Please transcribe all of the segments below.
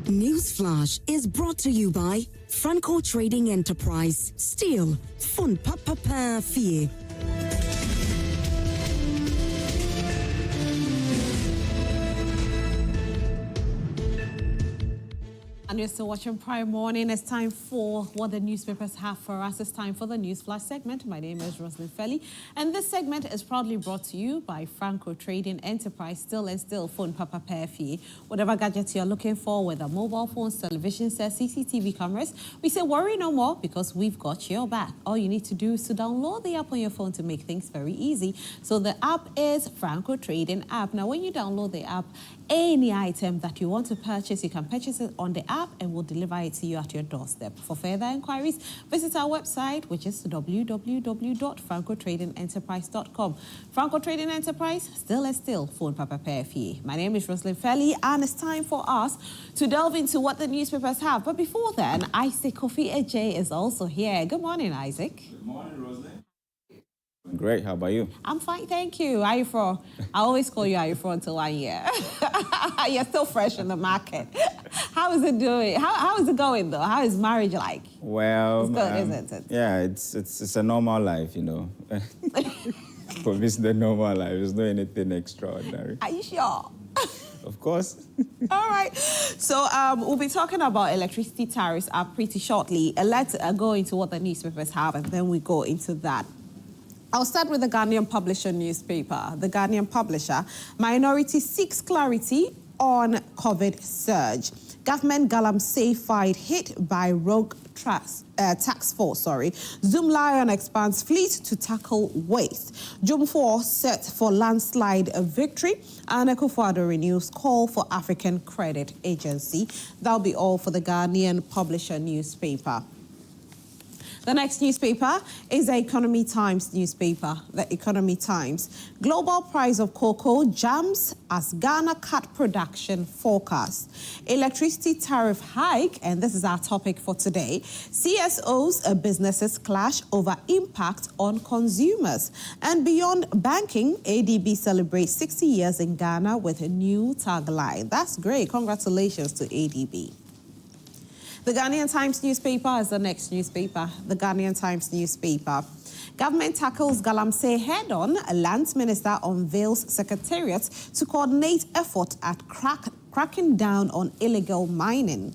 Newsflash is brought to you by Franco Trading Enterprise. Still, fun papa fee. And you're still watching Prime Morning. It's time for what the newspapers have for us. It's time for the News Flash segment. My name is Roslyn Felly, and this segment is proudly brought to you by Franco Trading Enterprise. Still, phone papa perfie. Whatever gadgets you're looking for, whether mobile phones, television sets, CCTV cameras, we say worry no more because we've got your back. All you need to do is to download the app on your phone to make things very easy. So the app is Franco Trading app. Now, when you download the app, any item that you want to purchase, you can purchase it on the app and we'll deliver it to you at your doorstep. For further inquiries, visit our website, which is www.francotradingenterprise.com. Franco Trading Enterprise, still, phone papa perfie. My name is Roslyn Felly, and it's time for us to delve into what the newspapers have. But before then, Isaac Kofi Ejay is also here. Good morning, Isaac. Good morning, Roslyn. Great. How about you? I'm fine, thank you. Ayufro. I always call you Ayufro until 1 year. You're still fresh in the market. How is it doing? How is it going, though? How is marriage like? Well, it's good, isn't it? Yeah, it's a normal life, you know. For me, it's the normal life. There's not anything extraordinary. Are you sure? Of course. All right. So we'll be talking about electricity tariffs pretty shortly. Let's go into what the newspapers have, and then we go into that. I'll start with the Ghanaian Publisher newspaper. The Ghanaian Publisher, minority seeks clarity on COVID surge. Government Galamsey fight hit by rogue tax force, Zoom Lion expands fleet to tackle waste. Jumfor set for landslide victory. And Akufo-Addo renews call for African Credit Agency. That'll be all for the Ghanaian Publisher newspaper. The next newspaper is the Economy Times newspaper. The Economy Times. Global price of cocoa jumps as Ghana cut production forecast. Electricity tariff hike, and this is our topic for today. CSOs businesses clash over impact on consumers. And beyond banking, ADB celebrates 60 years in Ghana with a new tagline. That's great. Congratulations to ADB. The Ghanaian Times newspaper is the next newspaper. The Ghanaian Times newspaper. Government tackles Galamsey head-on. A lands minister unveils secretariat to coordinate effort at cracking down on illegal mining.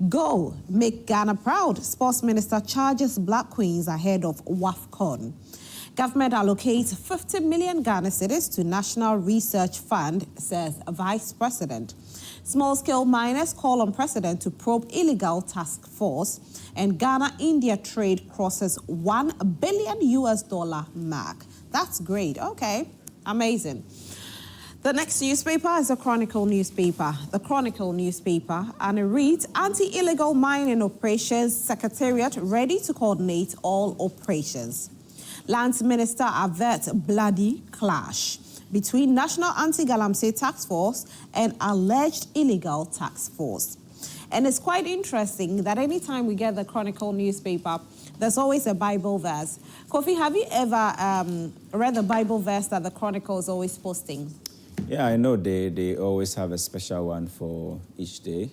Go, make Ghana proud. Sports minister charges Black Queens ahead of WAFCON. Government allocates 50 million Ghana cedis to National Research Fund, says Vice President. Small-scale miners call on President to probe illegal task force, and Ghana-India trade crosses $1 billion mark. That's great. Okay, amazing. The next newspaper is the Chronicle newspaper. The Chronicle newspaper, and it reads, Anti-illegal mining operations secretariat ready to coordinate all operations. Lands Minister averts bloody clash between National Anti-Galamsey Task Force and alleged illegal tax force. And it's quite interesting that anytime we get the Chronicle newspaper, there's always a Bible verse. Kofi, have you ever read the Bible verse that the Chronicle is always posting? Yeah, I know they always have a special one for each day.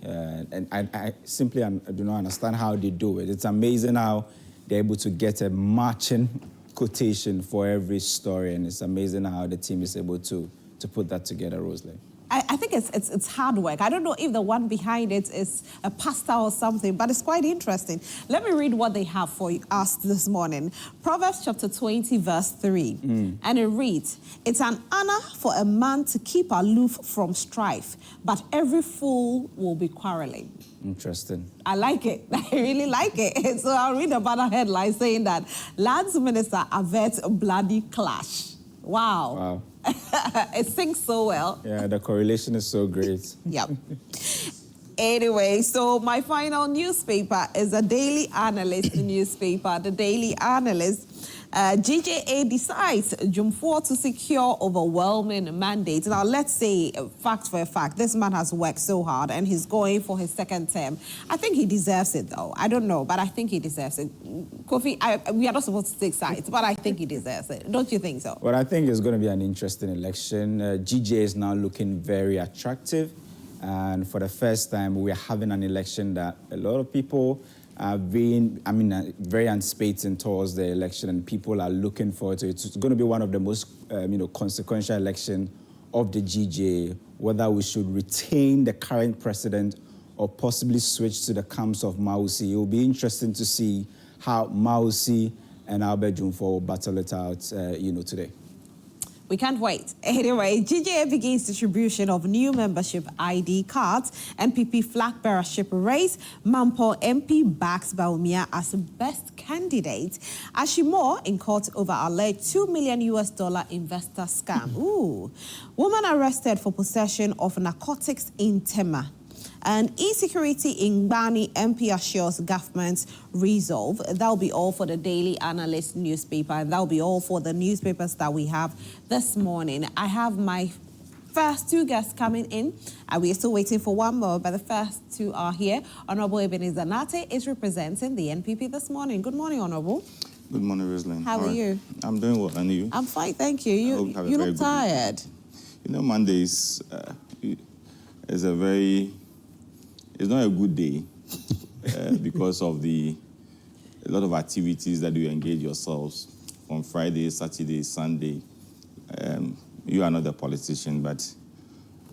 And I simply do not understand how they do it. It's amazing how they're able to get a matching quotation for every story, and it's amazing how the team is able to put that together, Rosalie. I think it's hard work. I don't know if the one behind it is a pastor or something, but it's quite interesting. Let me read what they have for us this morning. Proverbs chapter 20, verse 3. And it reads, it's an honor for a man to keep aloof from strife, but every fool will be quarreling. Interesting. I like it. I really like it. So I'll read about a headline saying that Lands Minister averts bloody clash. Wow. It sings so well. Yeah, the correlation is so great. Yep. Anyway, so my final newspaper is a Daily Analyst newspaper. The Daily Analyst. GJA decides Jumfor to secure overwhelming mandate. Now, let's say, fact for a fact, this man has worked so hard and he's going for his second term. I think he deserves it, though. I don't know, but I think he deserves it. Kofi, we are not supposed to take sides, but I think he deserves it. Don't you think so? Well, I think it's going to be an interesting election. GJA is now looking very attractive. And for the first time, we're having an election that a lot of people are being, very anticipating towards the election, and people are looking forward to it. It's going to be one of the most, consequential elections of the GJA, whether we should retain the current president or possibly switch to the camps of Mausi. It will be interesting to see how Mausi and Albert Jumfo battle it out, today. We can't wait. Anyway, GJA begins distribution of new membership ID cards. NPP flag bearership race. Mampo MP backs Baumia as best candidate. Ashimore in court over alleged $2 million investor scam. Ooh. Woman arrested for possession of narcotics in Tema. And insecurity in Gbani, MP assures government's resolve. That'll be all for the Daily Analyst newspaper, and that'll be all for the newspapers that we have this morning. I have my first two guests coming in, and we're still waiting for one more, but the first two are here. Honorable Ebenezer Nartey is representing the NPP this morning. Good morning, Honorable. Good morning, Rosalyn. How are you? I'm doing well, and you? I'm fine, thank you. You look tired. Mondays is it's not a good day because of a lot of activities that you engage yourselves on Friday, Saturday, Sunday. You are not a politician, but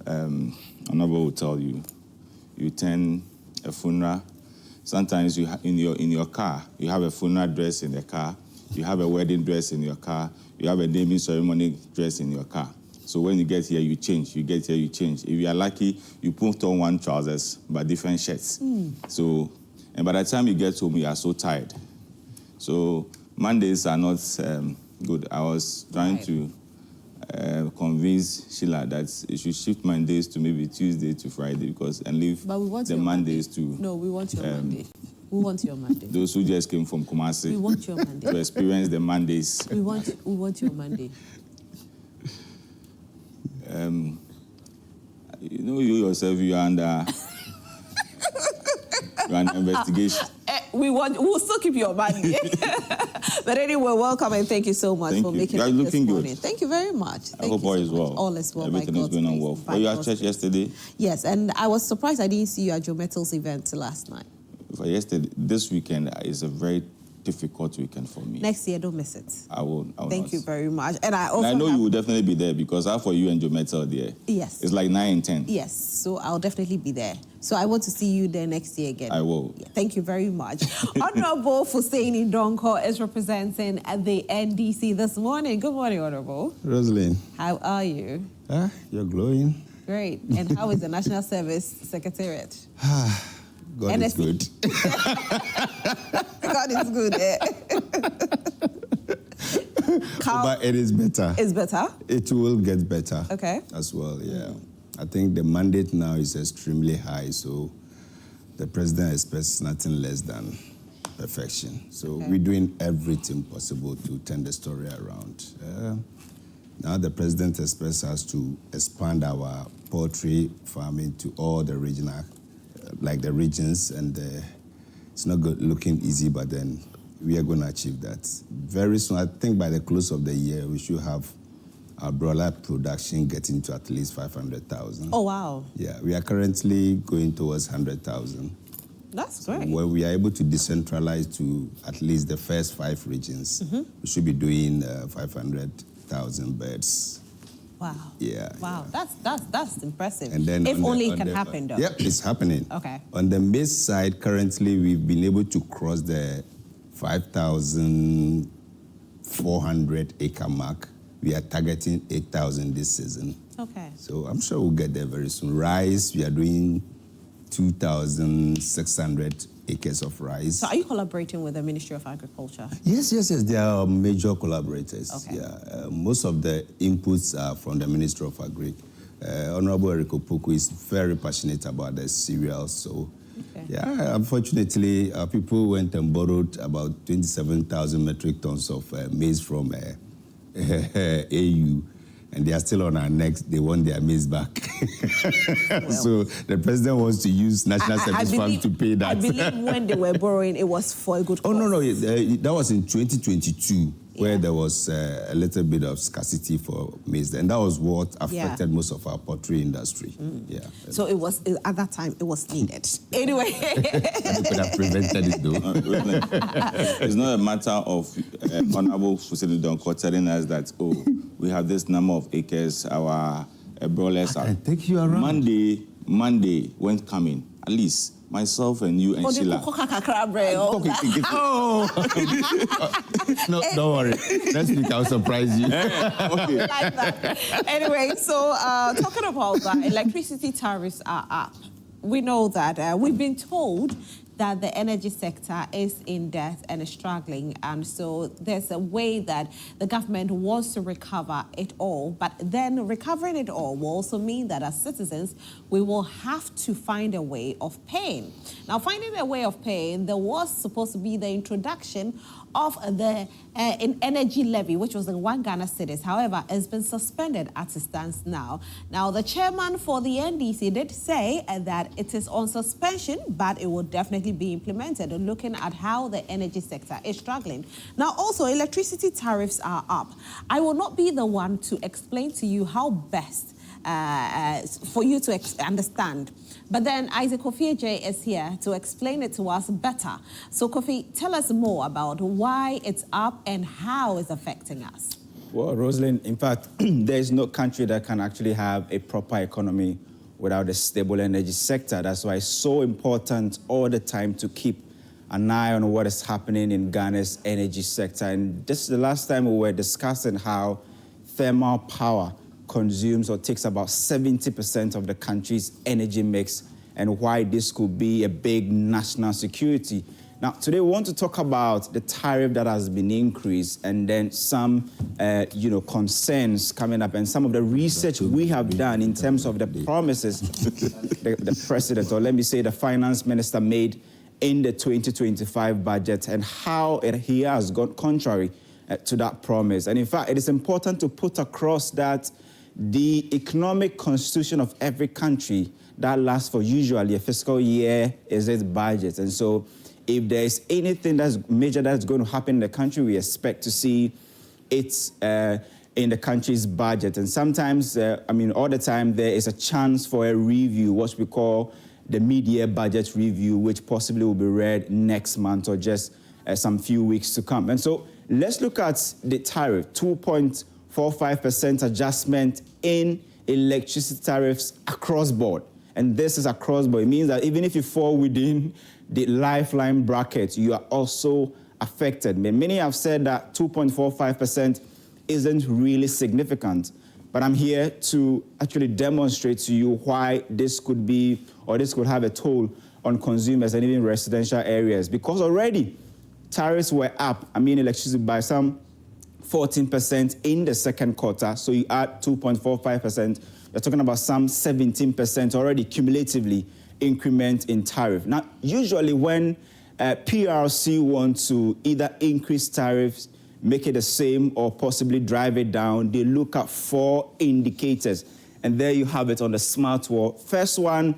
Honorable will tell you, you attend a funeral. Sometimes in your car, you have a funeral dress in the car, you have a wedding dress in your car, you have a naming ceremony dress in your car. So when you get here, you change. You get here, you change. If you are lucky, you put on one trousers, but different shirts. So, and by the time you get home, you are so tired. So Mondays are not good. I was trying to convince Sheila that you should shift Mondays to maybe Tuesday to Friday and leave the Mondays to... No, we want your Monday. We want your Monday. Those who just came from Kumasi. We want your Monday. To experience the Mondays. We want your Monday. You yourself, you are under an investigation. We'll still keep your money. But anyway, welcome and thank you so much for making it this morning. Good. Thank you very much. I hope all is well. All is well. Everything is going on well. Were you at church yesterday? Yes, and I was surprised I didn't see you at Joe Metals event last night. For yesterday, this weekend is a very difficult weekend for me. Next year, don't miss it. I will Thank you very much. And I know you will definitely be there because for you and Joe Metal there. Yes. It's like 9 and 10. Yes, so I'll definitely be there. So I want to see you there next year again. I will. Yeah, thank you very much. Honorable Fusaini Donko is representing the NDC this morning. Good morning, Honorable. Rosalind. How are you? You're glowing. Great. And how is the National Service Secretariat? God is good. God is good. But it is better. It's better? It will get better. Okay. As well, yeah. I think the mandate now is extremely high, so the president expects nothing less than perfection. So we're doing everything possible to turn the story around. Now the president expects us to expand our poultry farming to all the regional, like the regions, and it's not looking easy, but then we are going to achieve that. Very soon, I think by the close of the year, we should have our broiler production getting to at least 500,000. Oh, wow. Yeah, we are currently going towards 100,000. That's great. When we are able to decentralize to at least the first 5 regions, we should be doing 500,000 birds. Wow. Yeah. Wow. Yeah. That's impressive. And then if only it can happen, though. Yep, it's happening. Okay. On the maize side, currently we've been able to cross the 5,400 acre mark. We are targeting 8,000 this season. Okay. So I'm sure we'll get there very soon. Rice, we are doing 2,600 acres of rice. So are you collaborating with the Ministry of Agriculture? Yes. They are major collaborators. Okay. Yeah. Most of the inputs are from the Ministry of Agri. Honorable Eriko Poku is very passionate about the cereals. So, yeah, unfortunately, people went and borrowed about 27,000 metric tons of maize from AU. And they are still on our necks. They want their maize back. So the president wants to use National Service Fund to pay that. I believe when they were borrowing, it was for a good cause. Oh, no. That was in 2022. where there was a little bit of scarcity for maize. And that was what affected most of our poultry industry. Yeah. So it was, at that time, it was needed. Anyway. You could have prevented it, though. It's not a matter of Honorable Fusili Donko telling us that, oh, we have this number of acres, our broilers are... Can take you around. Monday, when coming, at least myself and you and Sheila. No, don't worry. Next week I'll surprise you. Okay. Like that. Anyway, so talking about that, electricity tariffs are up. We know that we've been told that the energy sector is in debt and is struggling, and so there's a way that the government wants to recover it all, but then recovering it all will also mean that as citizens, we will have to find a way of paying. Now, finding a way of paying, there was supposed to be the introduction of the energy levy, which was the 1 Ghana cedis. However, it's been suspended as it stands now. Now, the chairman for the NDC did say that it is on suspension, but it will definitely be implemented, looking at how the energy sector is struggling. Now, also, electricity tariffs are up. I will not be the one to explain to you how best for you to understand. But then Isaac Kofi J is here to explain it to us better. So Kofi, tell us more about why it's up and how it's affecting us. Well, Rosalind, in fact, there is no country that can actually have a proper economy without a stable energy sector. That's why it's so important all the time to keep an eye on what is happening in Ghana's energy sector. And this is the last time we were discussing how thermal power consumes or takes about 70% of the country's energy mix, and why this could be a big national security. Now, today we want to talk about the tariff that has been increased, and then some, concerns coming up, and some of the research we have done in terms of the promises the president, or let me say the finance minister, made in the 2025 budget, and how he has gone contrary to that promise. And in fact, it is important to put across that the economic constitution of every country that lasts for usually a fiscal year is its budget. And so if there's anything that's major that's going to happen in the country, we expect to see it in the country's budget. And sometimes, all the time, there is a chance for a review, what we call the mid-year budget review, which possibly will be read next month or just some few weeks to come. And so let's look at the tariff, 2.45% adjustment in electricity tariffs across board. And this is across board. It means that even if you fall within the lifeline bracket, you are also affected. Many have said that 2.45% isn't really significant, but I'm here to actually demonstrate to you why this could be, or this could have a toll on consumers and even residential areas. Because already tariffs were up, electricity by some 14% in the second quarter. So you add 2.45%, you're talking about some 17% already cumulatively increment in tariff. Now, usually when PRC wants to either increase tariffs, make it the same, or possibly drive it down, they look at 4 indicators. And there you have it on the smart wall. First one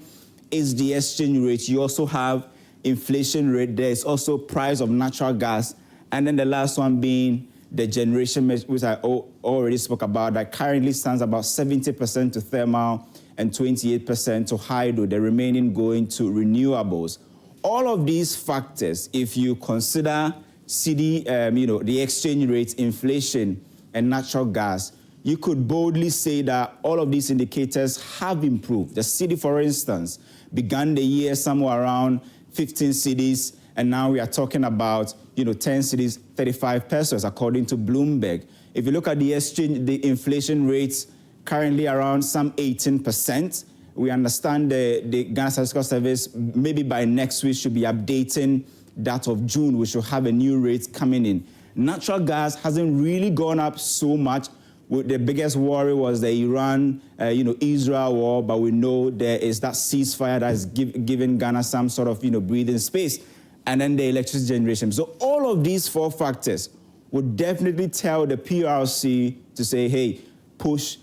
is the exchange rate. You also have inflation rate. There's also price of natural gas. And then the last one being the generation, which I already spoke about, that currently stands about 70% to thermal and 28% to hydro, the remaining going to renewables. All of these factors, if you consider CD, the exchange rate, inflation, and natural gas, you could boldly say that all of these indicators have improved. The cedi, for instance, began the year somewhere around 15 cedis, and now we are talking about 10 cedis, 35 pesos, according to Bloomberg. If you look at the exchange, the inflation rates currently around some 18%. We understand the Ghana Statistical Service, maybe by next week, should be updating that of June. We should have a new rate coming in. Natural gas hasn't really gone up so much. The biggest worry was the Iran, Israel war, but we know there is that ceasefire that is giving Ghana some sort of, breathing space. And then the electricity generation. So all of these 4 factors would definitely tell the PRC to say, hey, push,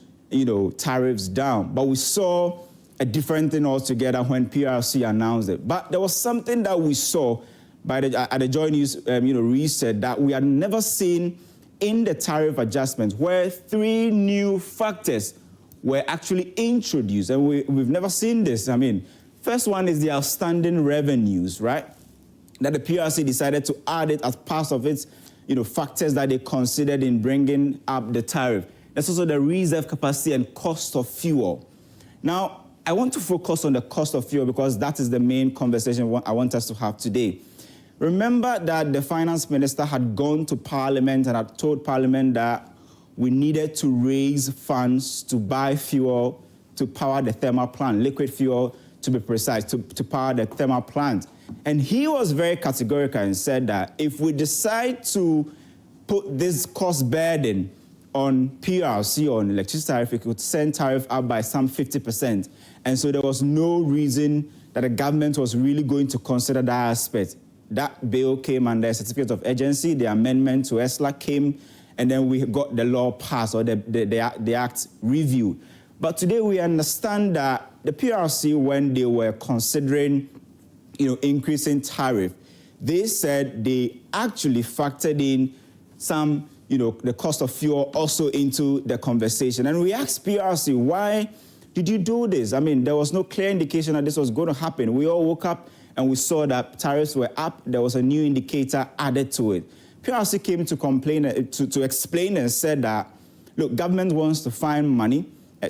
tariffs down. But we saw a different thing altogether when PRC announced it. But there was something that we saw at the Joint News, research, that we had never seen in the tariff adjustment where 3 new factors were actually introduced, and we've never seen this. I mean, first one is the outstanding revenues, right? That the PRC decided to add it as part of its, factors that they considered in bringing up the tariff. There's also the reserve capacity and cost of fuel. Now, I want to focus on the cost of fuel because that is the main conversation I want us to have today. Remember that the finance minister had gone to Parliament and had told Parliament that we needed to raise funds to buy fuel to power the thermal plant, liquid fuel to be precise, to power the thermal plant. And he was very categorical and said that if we decide to put this cost burden on PRC, on electricity tariff, it could send tariff up by some 50%. And so there was no reason that the government was really going to consider that aspect. That bill came under a certificate of urgency, the amendment to ESLA came, and then we got the law passed, or the act reviewed. But today we understand that the PRC, when they were considering, increasing tariff, they said they actually factored in some, the cost of fuel also into the conversation. And we asked PRC, why did you do this? I mean, there was no clear indication that this was going to happen. We all woke up and we saw that tariffs were up. There was a new indicator added to it. PRC came to complain, to explain and said that, look, government wants to find money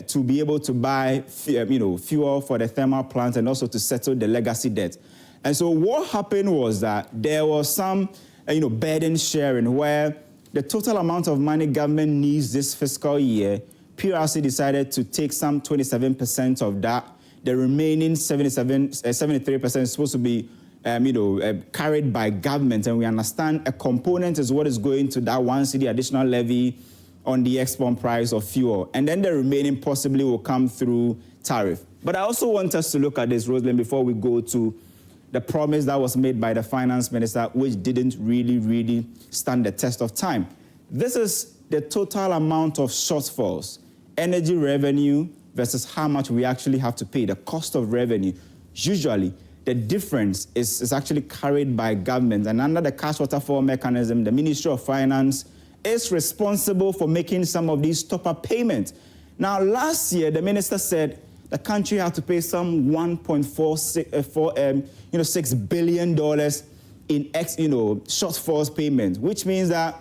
to be able to buy, fuel for the thermal plant and also to settle the legacy debt. And so what happened was that there was some, burden sharing where the total amount of money government needs this fiscal year, PRC decided to take some 27% of that. The remaining 73% is supposed to be carried by government, and we understand a component is what is going to that 1 cedi additional levy on the export price of fuel, and then the remaining possibly will come through tariff. But I also want us to look at this, Rosalind, before we go to the promise that was made by the finance minister, which didn't really stand the test of time. This is the total amount of shortfalls, energy revenue versus how much we actually have to pay, the cost of revenue. Usually, the difference is actually carried by government, and under the cash waterfall mechanism, the Ministry of Finance is responsible for making some of these top-up payments. Now, last year, the minister said the country had to pay some $1.6 billion in shortfalls payment, which means that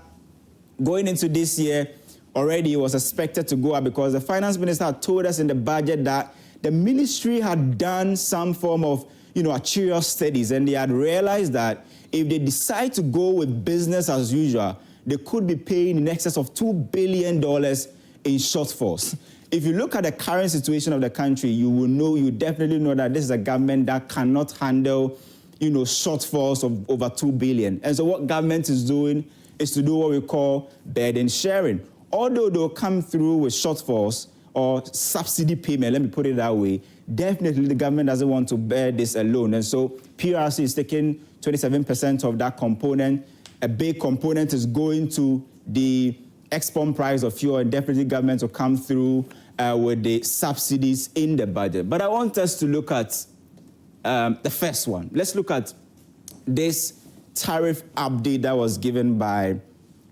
going into this year, already it was expected to go up because the finance minister had told us in the budget that the ministry had done some form of actuarial studies, and they had realized that if they decide to go with business as usual, they could be paying in excess of $2 billion in shortfalls. If you look at the current situation of the country, you definitely know that this is a government that cannot handle, shortfalls of over $2 billion. And so what government is doing is to do what we call burden sharing. Although they'll come through with shortfalls or subsidy payment, let me put it that way, definitely the government doesn't want to bear this alone. And so PRC is taking 27% of that component. A big component is going to the export price of fuel, and definitely government will come through with the subsidies in the budget. But I want us to look at the first one. Let's look at this tariff update that was given by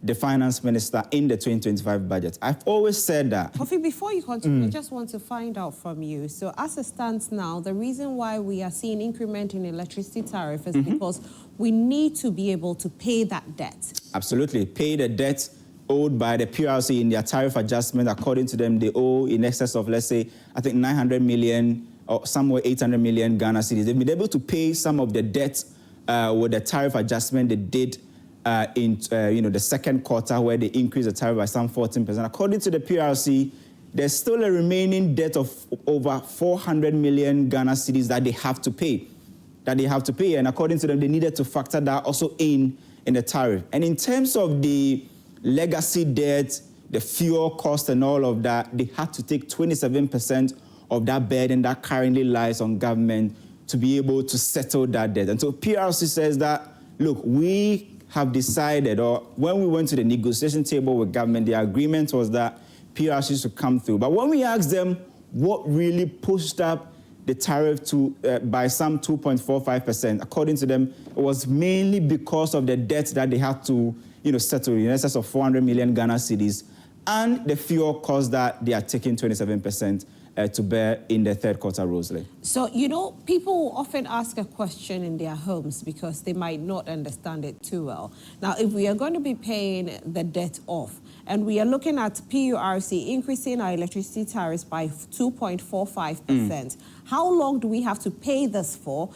the finance minister in the 2025 budget. I've always said that. Kofi, before you continue, I just want to find out from you. So as it stands now, the reason why we are seeing increment in electricity tariff is because we need to be able to pay that debt. Absolutely. Pay the debt owed by the PRC in their tariff adjustment. According to them, they owe in excess of, let's say, I think 900 million or somewhere 800 million Ghana cedis. They've been able to pay some of the debt with the tariff adjustment they did in the second quarter, where they increased the tariff by some 14%. According to the PRC, there's still a remaining debt of over 400 million Ghana cedis that they have to pay. And according to them, they needed to factor that also in the tariff. And in terms of the legacy debt, the fuel cost and all of that, they had to take 27% of that burden that currently lies on government to be able to settle that debt. And so PRC says that, look, we have decided, or when we went to the negotiation table with government, the agreement was that PRC should come through. But when we asked them what really pushed up the tariff to by some 2.45%, according to them, it was mainly because of the debt that they had to settled in excess of 400 million Ghana cedis, and the fuel cost that they are taking 27% to bear in the third quarter, Rosalie. So, people often ask a question in their homes because they might not understand it too well. Now, if we are going to be paying the debt off, and we are looking at PURC increasing our electricity tariffs by 2.45%, how long do we have to pay this for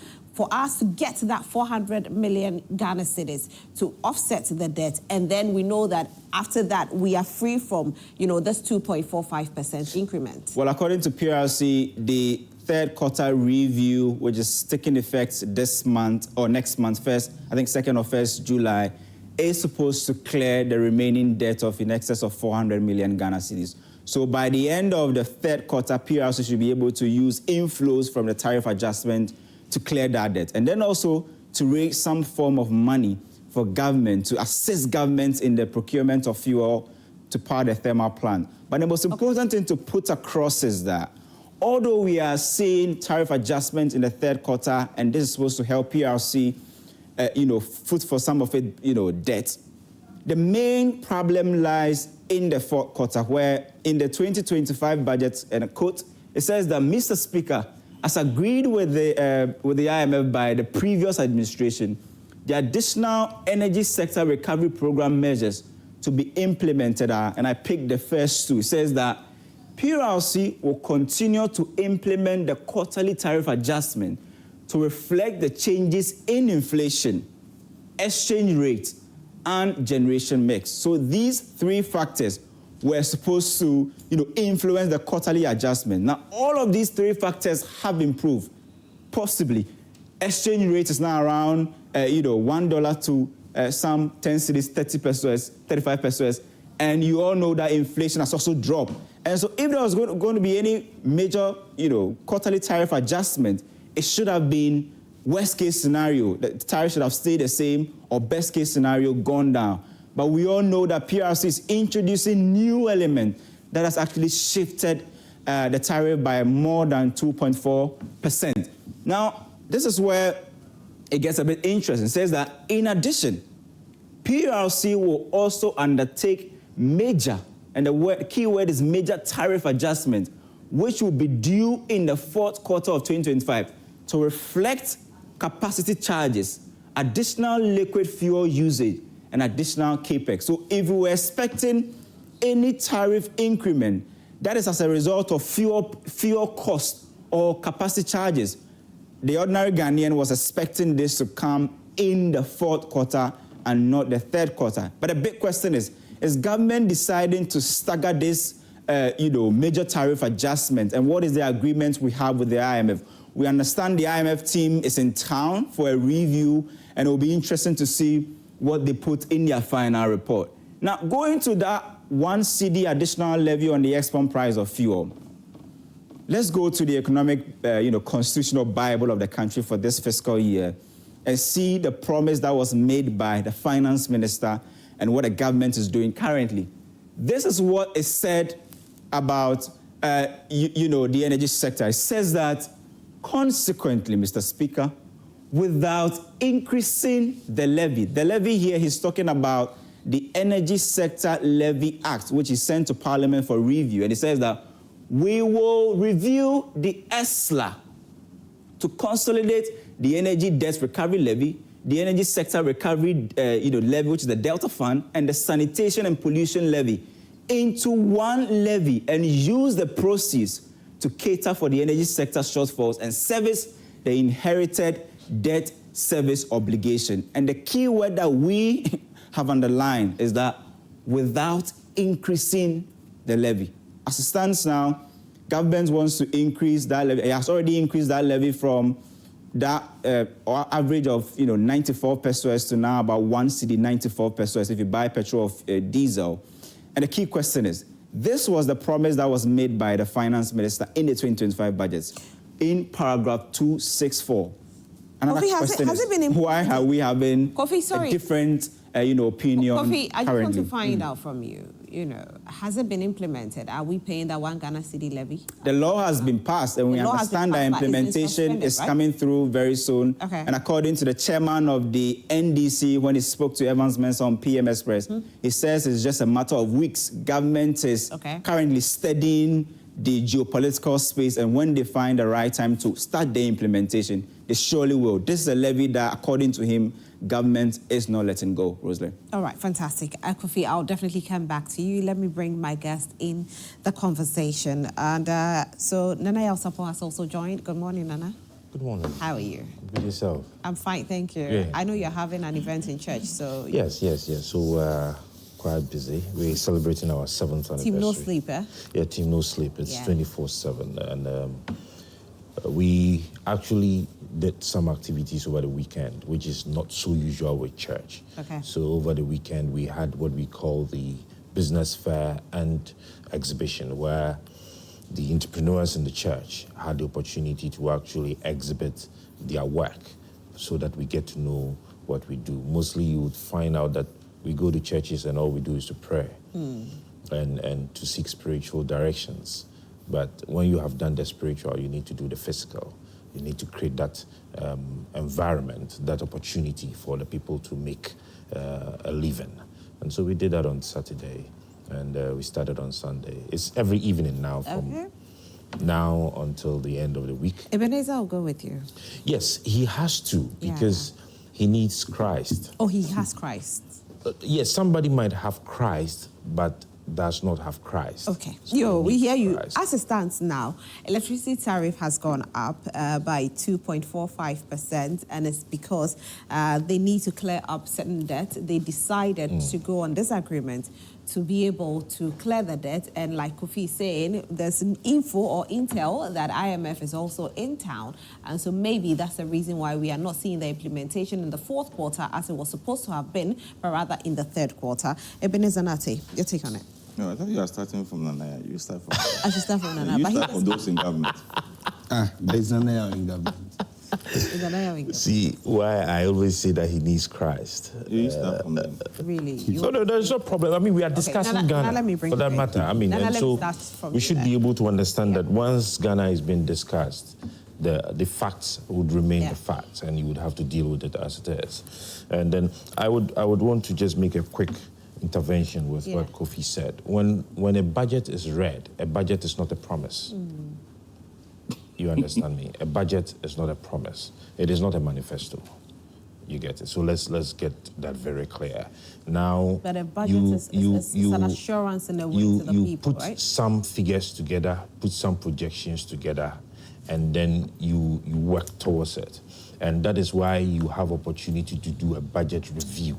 us to get that 400 million Ghana cedis to offset the debt? And then we know that after that, we are free from, this 2.45% increment. Well, according to PRC, the third quarter review, which is taking effect this month or next month, 2nd or 1st July, is supposed to clear the remaining debt of in excess of 400 million Ghana cedis. So by the end of the third quarter, PRC should be able to use inflows from the tariff adjustment to clear that debt, and then also to raise some form of money for government, to assist governments in the procurement of fuel to power the thermal plant. But the most important thing to put across is that although we are seeing tariff adjustments in the third quarter, and this is supposed to help PRC, foot for some of it, debt, the main problem lies in the fourth quarter, where in the 2025 budget, and a quote, it says that, Mr. Speaker, as agreed with the IMF by the previous administration, the additional energy sector recovery program measures to be implemented are, and I picked the first two. It says that PRC will continue to implement the quarterly tariff adjustment to reflect the changes in inflation, exchange rate, and generation mix. So these three factors were supposed to, influence the quarterly adjustment. Now, all of these three factors have improved, possibly. Exchange rate is now around, $1 to some 10 cedis, 30 pesos, 35 pesos, and you all know that inflation has also dropped. And so if there was going to be any major, quarterly tariff adjustment, it should have been worst case scenario. The tariff should have stayed the same, or best case scenario, gone down. But we all know that PRC is introducing new element that has actually shifted the tariff by more than 2.4%. Now, this is where it gets a bit interesting. It says that, in addition, PRC will also undertake major, and the key word is major tariff adjustment, which will be due in the fourth quarter of 2025 to reflect capacity charges, additional liquid fuel usage, and additional capex. So if we were expecting any tariff increment that is as a result of fuel cost or capacity charges, the ordinary Ghanaian was expecting this to come in the fourth quarter and not the third quarter. But the big question is government deciding to stagger this, major tariff adjustment? And what is the agreement we have with the IMF? We understand the IMF team is in town for a review, and it will be interesting to see what they put in their final report. Now, going to that 1 cedi additional levy on the export price of fuel, let's go to the economic, constitutional Bible of the country for this fiscal year and see the promise that was made by the finance minister and what the government is doing currently. This is what is said about, the energy sector. It says that, consequently, Mr. Speaker, without increasing the levy here, he's talking about the Energy Sector Levy Act, which is sent to Parliament for review. And it says that we will review the ESLA to consolidate the Energy Debt Recovery Levy, the Energy Sector Recovery Levy, which is the Delta Fund, and the Sanitation and Pollution Levy into one levy, and use the proceeds to cater for the energy sector shortfalls and service the inherited debt service obligation. And the key word that we have underlined is that without increasing the levy. As it stands now, government wants to increase that levy. It has already increased that levy from that average of 94 pesos to now about 1 cedi 94 pesos if you buy petrol or diesel. And the key question is, this was the promise that was made by the finance minister in the 2025 budgets in paragraph 264. Another question is, why are we having a different opinion. Kofi, I just want currently. to find out from you, has it been implemented? Are we paying that 1 Ghana cedi levy? The law has been passed, and we understand that implementation is coming through very soon. Okay. And according to the chairman of the NDC, when he spoke to Evans Mensah on PM Express, he says it's just a matter of weeks. Government is currently studying the geopolitical space, and when they find the right time to start the implementation, they surely will. This is a levy that, according to him, government is not letting go. Rosalie. All right, fantastic. Kofi, I'll definitely come back to you. Let me bring my guest in the conversation. And so Nana Yelsapo has also joined. Good morning, Nana. Good morning. How are you? Good yourself? I'm fine, thank you. Yeah. I know you're having an event in church, so... Yes. So quite busy. We're celebrating our 7th anniversary. Team No Sleep, eh? Yeah, Team No Sleep. It's 24/7. And we actually did some activities over the weekend, which is not so usual with church. Okay. So over the weekend, we had what we call the business fair and exhibition, where the entrepreneurs in the church had the opportunity to actually exhibit their work so that we get to know what we do. Mostly you would find out that we go to churches and all we do is to pray and to seek spiritual directions. But when you have done the spiritual, you need to do the physical. You need to create that environment, that opportunity for the people to make a living. And so we did that on Saturday, and we started on Sunday. It's every evening now from now until the end of the week. Ebenezer, I'll go with you. Yes, he has to, because he needs Christ. Oh, he has Christ. Yes, somebody might have Christ, but does not have Christ. Okay. So we hear you. Christ. As it stands now, electricity tariff has gone up by 2.45%, and it's because they need to clear up certain debt. They decided to go on this agreement to be able to clear the debt. And like Kofi is saying, there's an info or intel that IMF is also in town. And so maybe that's the reason why we are not seeing the implementation in the 4th quarter as it was supposed to have been, but rather in the 3rd quarter. Ebenezer Nartey, your take on it? No, I thought you are starting from Nana. You start from I should start from Nana. You start from those in government. There's Nana in government. See, why I always say that he needs Christ. You start from them. Really? No, there's no problem. I mean, we are discussing Nana, Ghana, let me bring for that you matter. I mean, Nana, and let so me start from we you should then. be able to understand that once Ghana is being discussed, the facts would remain the facts, and you would have to deal with it as it is. And then I would want to just make a quick intervention with what Kofi said. When a budget is read, a budget is not a promise. You understand me? A budget is not a promise. It is not a manifesto. You get it? So let's get that very clear. Now, but a budget is an assurance in a way to the people, put right? some figures together, put some projections together, and then you work towards it. And that is why you have opportunity to do a budget review.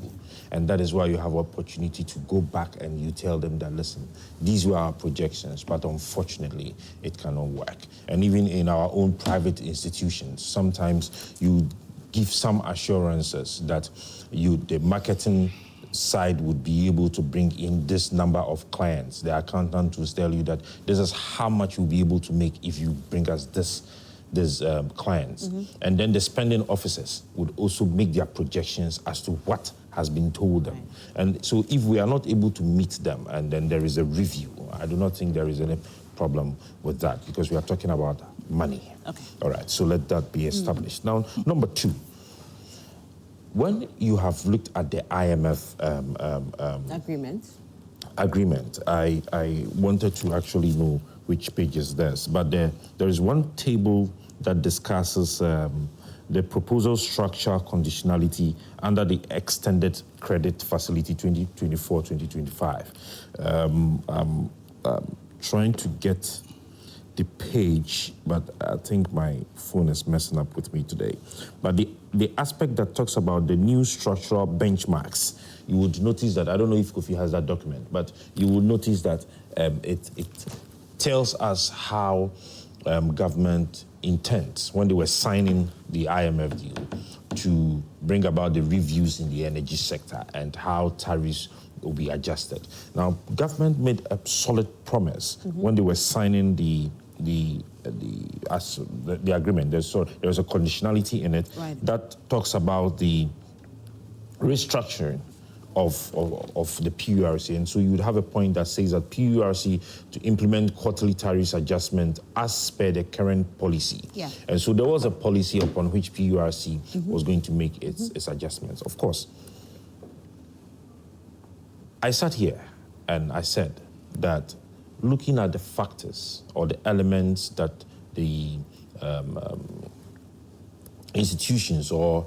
And that is why you have opportunity to go back and you tell them that, listen, these were our projections, but unfortunately, it cannot work. And even in our own private institutions, sometimes you give some assurances that the marketing side would be able to bring in this number of clients. The accountant will tell you that this is how much you'll be able to make if you bring us these clients. And then the spending officers would also make their projections as to what has been told them. And so if we are not able to meet them and then there is a review, I do not think there is any problem with that because we are talking about money. Okay. All right, so let that be established. Now, number 2, when you have looked at the IMF agreement, I wanted to actually know which page is this, but there is one table that discusses the proposal structure conditionality under the extended credit facility 2024-2025. I'm trying to get the page, but I think my phone is messing up with me today. But the aspect that talks about the new structural benchmarks, you would notice that, I don't know if Kofi has that document, but you will notice that it tells us how government intends, when they were signing the IMF deal, to bring about the reviews in the energy sector and how tariffs will be adjusted. Now, government made a solid promise when they were signing the agreement. There's a conditionality in it that talks about the restructuring of the PURC. And so you would have a point that says that PURC to implement quarterly tariff adjustment as per the current policy. Yeah. And so there was a policy upon which PURC was going to make its adjustments. Of course, I sat here and I said that looking at the factors or the elements that the institutions or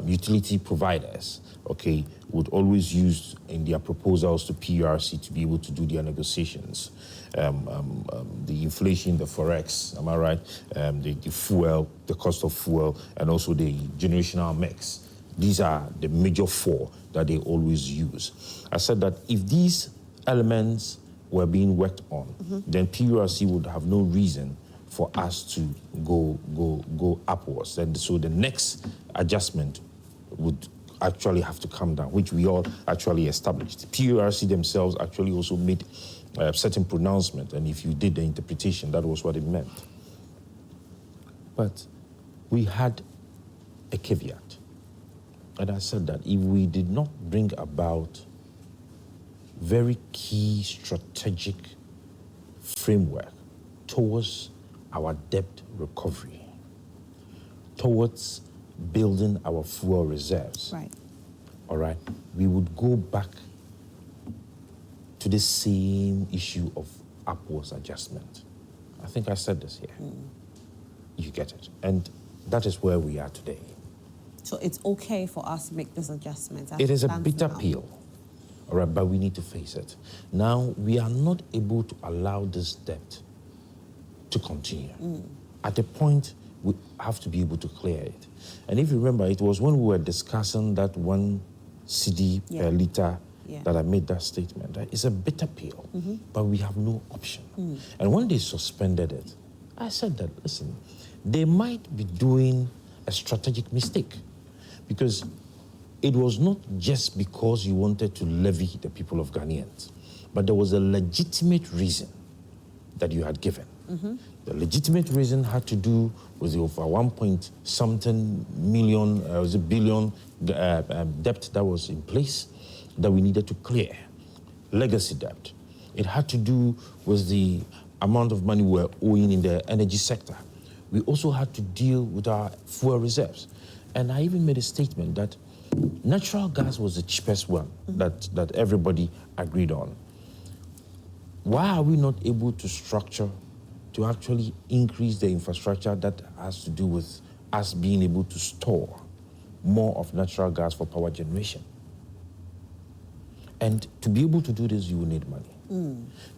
utility providers, okay, would always use in their proposals to PURC to be able to do their negotiations. The inflation, the forex, am I right? The fuel, the cost of fuel, and also the generational mix. These are the major four that they always use. I said that if these elements were being worked on, then PURC would have no reason for us to go upwards. And so the next adjustment would actually have to come down, which we all actually established. PURC themselves actually also made certain pronouncement, and if you did the interpretation, that was what it meant. But we had a caveat. And I said that if we did not bring about very key strategic framework towards our debt recovery, towards building our fuel reserves, Right. all right, we would go back to the same issue of upwards adjustment. I think I said this here. You get it. And that is where we are today. So it's okay for us to make this adjustment. as It is a stands bitter now. pill, all right, but we need to face it. Now, we are not able to allow this debt to continue. At a point, we have to be able to clear it. And if you remember, it was when we were discussing that 1 cedi per liter that I made that statement. Right? It's a bitter pill, but we have no option. And when they suspended it, I said that, listen, they might be doing a strategic mistake, because it was not just because you wanted to levy the people of Ghanaians, but there was a legitimate reason that you had given. The legitimate reason had to do with the over 1-point-something billion debt that was in place that we needed to clear, legacy debt. It had to do with the amount of money we were owing in the energy sector. We also had to deal with our fuel reserves. And I even made a statement that natural gas was the cheapest one that everybody agreed on. Why are we not able to structure to actually increase the infrastructure that has to do with us being able to store more of natural gas for power generation? And to be able to do this, you will need money.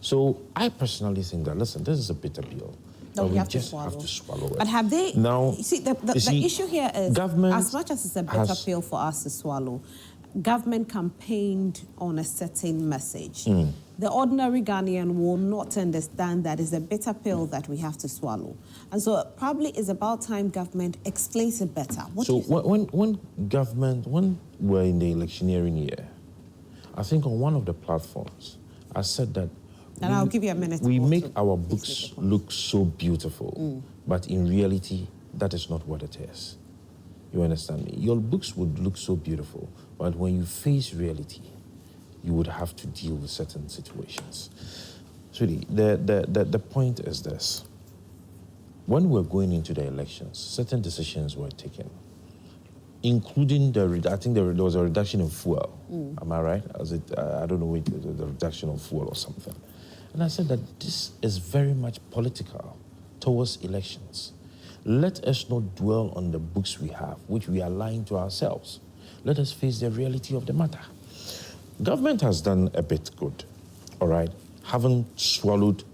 So I personally think that, listen, this is a bitter pill. No, we have just to have to swallow it. But have they... Now, you see, the issue here is, as much as it's a bitter pill for us to swallow, government campaigned on a certain message. The ordinary Ghanaian will not understand that it's a bitter pill that we have to swallow. And so it probably is about time government explains it better. So when we're in the electioneering year, I think on one of the platforms, I said that and I'll give you a minute. We make our books look so beautiful, but in reality, that is not what it is. You understand me? Your books would look so beautiful, but when you face reality, you would have to deal with certain situations. Sweetie, the point is this. When we're going into the elections, certain decisions were taken, including I think there was a reduction in fuel. Am I right? I don't know, the reduction of fuel or something. And I said that this is very much political towards elections. Let us not dwell on the books we have, which we are lying to ourselves. Let us face the reality of the matter. Government has done a bit good, all right, haven't swallowed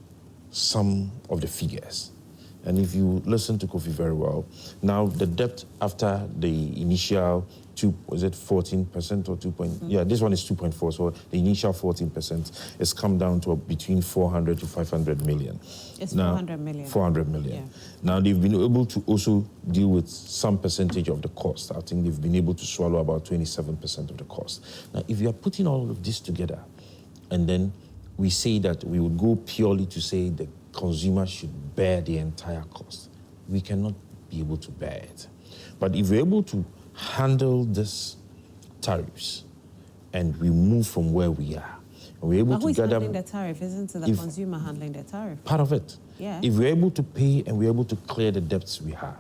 some of the figures. And if you listen to Kofi very well, now the debt after the initial 14% or 2 point? Yeah, this one is 2.4. So the initial 14% has come down to between 400 to 500 million. It's now, 400 million. 400 million. Yeah. Now they've been able to also deal with some percentage of the cost. I think they've been able to swallow about 27% of the cost. Now, if you are putting all of this together, and then we say that we would go purely to say the consumer should bear the entire cost, we cannot be able to bear it. But if we're able to handle these tariffs and we move from where we are. And we're able But who to is gather... handling the tariff? Isn't it the consumer handling the tariff? Part of it. Yeah. If we're able to pay and we're able to clear the debts we have,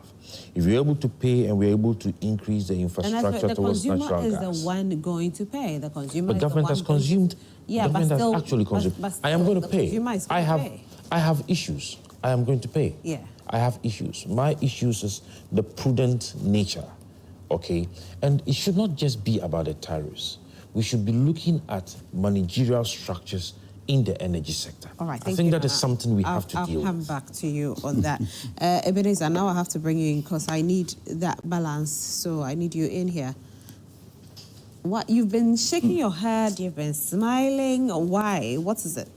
if we're able to pay and we're able to increase the infrastructure towards natural gas... The consumer is the one going to pay. The consumer But is government the one has consumed... Yeah, government but still... has actually consumed. But I am going to the pay. consumer is going to pay. I have issues. I am going to pay. Yeah. I have issues. My issues is the prudent nature, okay? And it should not just be about the tariffs. We should be looking at managerial structures in the energy sector. All right, I think that is something we have to deal with. I'll come back to you on that. Ebenezer, now I have to bring you in because I need that balance, so I need you in here. What, you've been shaking your head, you've been smiling. Why? What is it?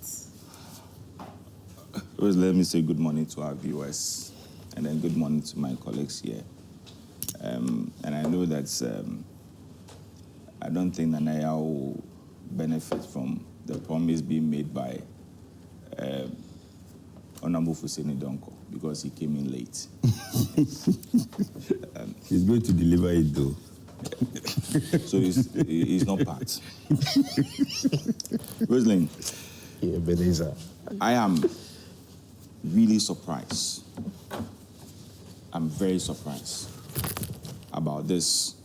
First, let me say good morning to our viewers, and then good morning to my colleagues here. And I know that I don't think Nanaya will benefit from the promise being made by Honorable Fuseni Donko because he came in late. He's going to deliver it, though. So he's not part. Rosalind, Yeah, Ebenezer. I am really surprised. I'm very surprised about this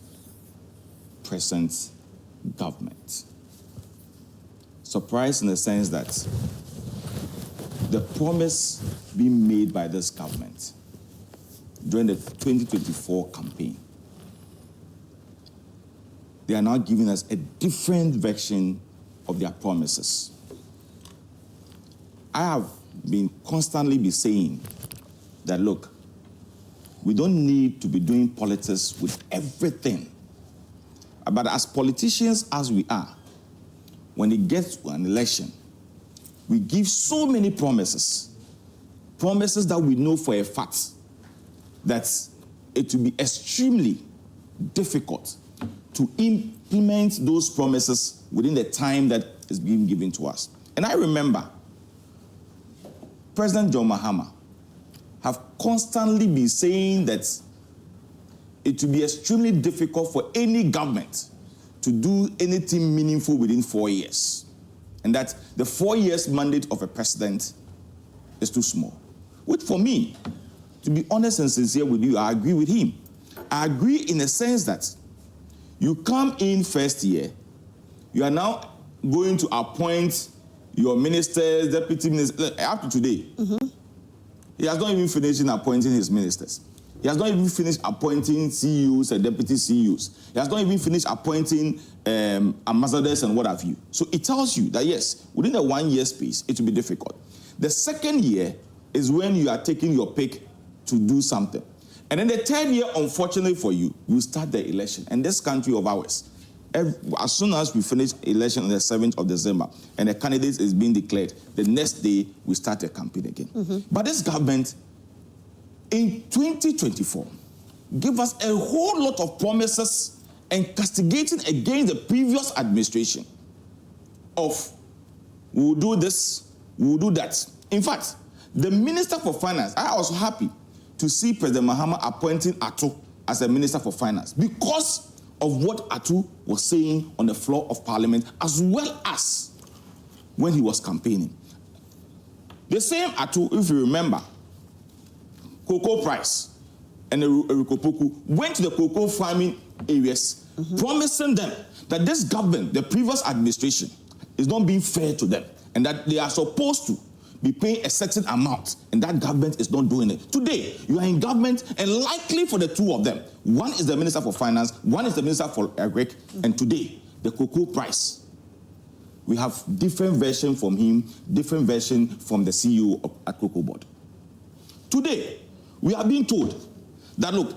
present government. Surprised in the sense that the promise being made by this government during the 2024 campaign, they are now giving us a different version of their promises. I have been constantly saying that, look, we don't need to be doing politics with everything. But as politicians as we are, when it gets to an election, we give so many promises that we know for a fact that it will be extremely difficult to implement those promises within the time that is being given to us. And I remember President John Mahama have constantly been saying that it will be extremely difficult for any government to do anything meaningful within 4 years. And that the 4 years mandate of a president is too small. Which for me, to be honest and sincere with you, I agree with him. I agree in the sense that you come in first year, you are now going to appoint your ministers, deputy ministers. Up to today, he has not even finished appointing his ministers. He has not even finished appointing CEOs and deputy CEOs. He has not even finished appointing ambassadors and what have you. So it tells you that, yes, within the 1 year space, it will be difficult. The second year is when you are taking your pick to do something. And then the third year, unfortunately for you, you start the election. And this country of ours, as soon as we finish election on the 7th of December and the candidate is being declared, the next day we start the campaign again. But this government, in 2024, gave us a whole lot of promises and castigating against the previous administration of we will do this, we will do that. In fact, the Minister for Finance, I was happy to see President Mahama appointing Atu as a Minister for Finance because of what Atu was saying on the floor of Parliament, as well as when he was campaigning. The same Atu, if you remember, cocoa price and Erikopoku went to the cocoa farming areas, promising them that this government, the previous administration, is not being fair to them and that they are supposed to be paying a certain amount, and that government is not doing it. Today, you are in government, and likely for the two of them, one is the Minister for Finance, one is the Minister for Agric, and today, the cocoa price. We have different version from him, different version from the CEO at Cocoa Board. Today, we are being told that, look,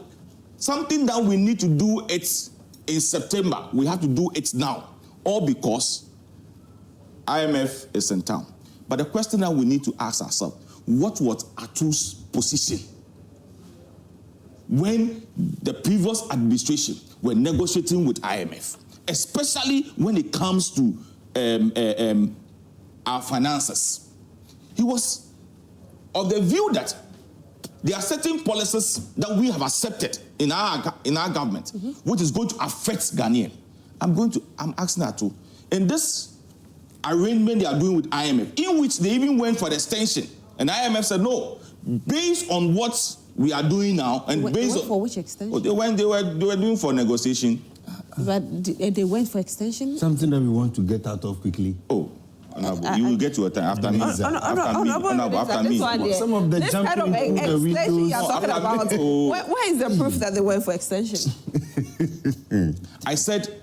something that we need to do it in September, we have to do it now, all because IMF is in town. But the question that we need to ask ourselves, what was Atu's position when the previous administration were negotiating with IMF, especially when it comes to our finances? He was of the view that there are certain policies that we have accepted in our government, which is going to affect Ghanaian. I'm asking her to. In this arrangement they are doing with IMF, in which they even went for the extension, and IMF said no, based on what we are doing now, and based on for which extension? Oh, they were doing for negotiation. But they went for extension? Something that we want to get out of quickly. Oh, Honorable, you will get your time after me. After me. Some of the jumping into the windows. You're talking about. Where is the proof that they went for extension? I said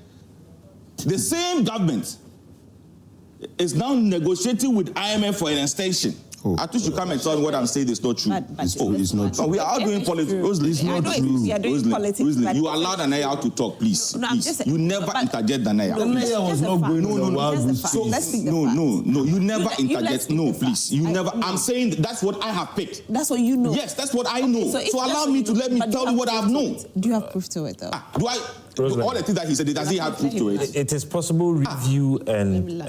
the same government is now negotiating with IMF for an extension. Oh. I think you come and tell me what I'm saying is not true. It's not true. No, we are all doing politics. It's not true. You are doing politics. You allow Danaya to talk, please. No, please. You never interject Danaya. Danaya was not going on the wild goose chase. No, you never interject. No, please. You never. I'm saying that's what I have picked. That's what you know. Yes, that's what I know. So allow me to let me tell you what I have known. Do you have proof to it, though? Do I? All the things that he said, does he have proof to it? It is possible review and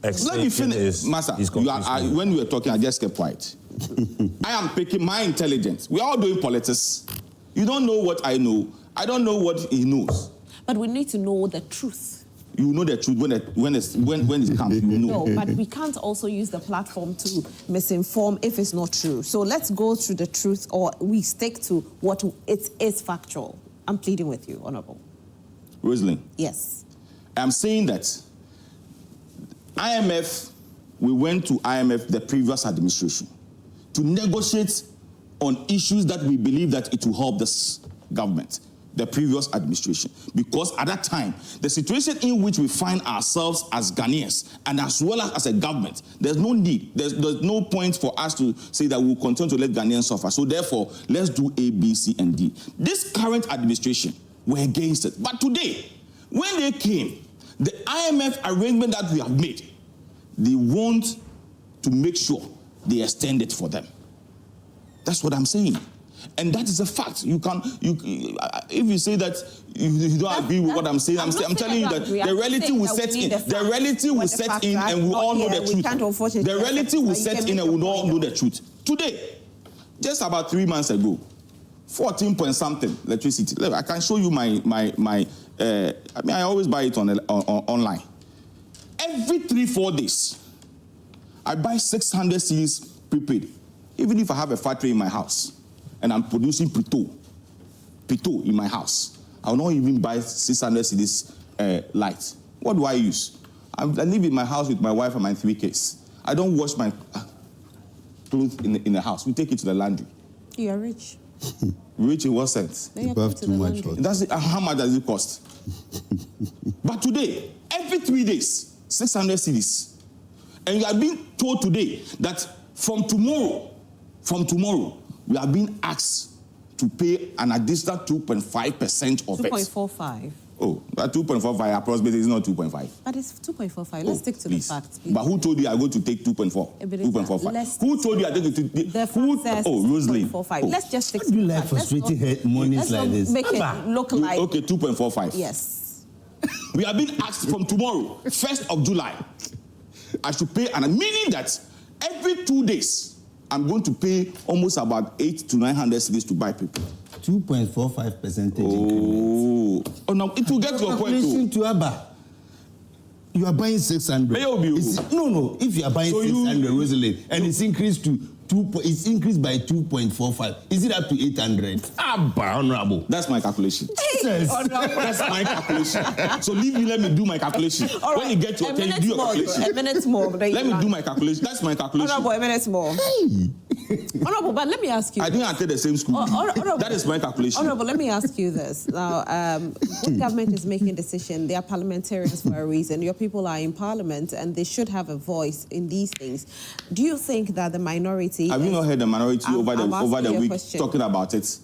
let me finish, Master. When we were talking, I just kept quiet. I am picking my intelligence. We are all doing politics. You don't know what I know. I don't know what he knows. But we need to know the truth. You know the truth when it comes. You know. No, but we can't also use the platform to misinform if it's not true. So let's go through the truth, or we stick to what it is factual. I'm pleading with you, Honorable. Rosalind. Yes. I'm saying that IMF, we went to IMF, the previous administration, to negotiate on issues that we believe that it will help this government, the previous administration. Because at that time, the situation in which we find ourselves as Ghanaians and as well as a government, there's no need, there's no point for us to say that we'll continue to let Ghanaians suffer. So therefore, let's do A, B, C, and D. This current administration were against it. But today, when they came, the IMF arrangement that we have made, they want to make sure they extend it for them. That's what I'm saying. And that is a fact. If you say that you don't agree with what I'm saying, I'm telling you that the reality will set in. The reality will set in and we all know the truth. The reality will set in and we all know the truth. Today, just about 3 months ago, 14 point something electricity. I can show you I always buy it online. Every 3-4 days, I buy 600 cedis prepaid. Even if I have a factory in my house and I'm producing Pito in my house, I will not even buy 600 cedis light. What do I use? I live in my house with my wife and my 3 kids. I don't wash my clothes in the house. We take it to the laundry. You are rich. Rich in what sense? You have too much. How much does it cost? But today, every 3 days, 600 cedis. And you are being told today that from tomorrow, we are being asked to pay an additional 2.5% of it. 2.45. Oh, that 2.45 approximately is not 2.5. But it's 2.45. Let's stick to the facts. But who told you I go to take 2.45? Who told you I take to Rosalind. Let's just stick to the facts. You like frustrating mornings like this? Make it look like... Okay, 2.45. Yes. We are being asked from tomorrow, 1st of July, I should pay, meaning that every 2 days, I'm going to pay almost about 800 to 900 cedis to buy people. 2.45% increment. Oh, now it will get to a point too. You are buying 600. No. If you are buying 600, Rosalind, and it's increased to it's increased by 2.45. Is it up to 800? Honorable. That's my calculation. That's my calculation. So let me do my calculation. Right. When you get to you do your calculation. A minute more. Let me do my calculation. That's my calculation. Honorable, a minute more. Hey. Honorable, but let me ask you. I didn't attend the same school. That is my calculation. Honorable, let me ask you this. Now, the government is making a decision. They are parliamentarians for a reason. Your people are in parliament, and they should have a voice in these things. Do you think that the minority... Have you not heard the minority over the week talking about it?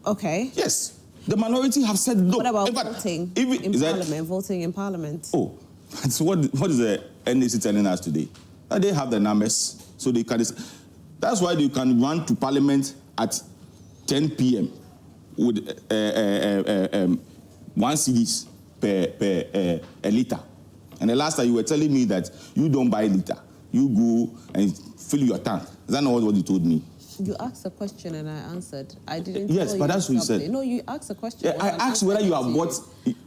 Okay. Yes. The minority have said no. What about voting in parliament? Oh, so what is the NDC telling us today? That they have the numbers, so they can... That's why you can run to parliament at 10 p.m. with 1 cedis per a litre. And the last time you were telling me that you don't buy litre. You go and fill your tank. Is that not what you told me? You asked a question and I answered. I didn't. Yes, but that's what you said. No, you asked a question. Yeah, I asked whether you have bought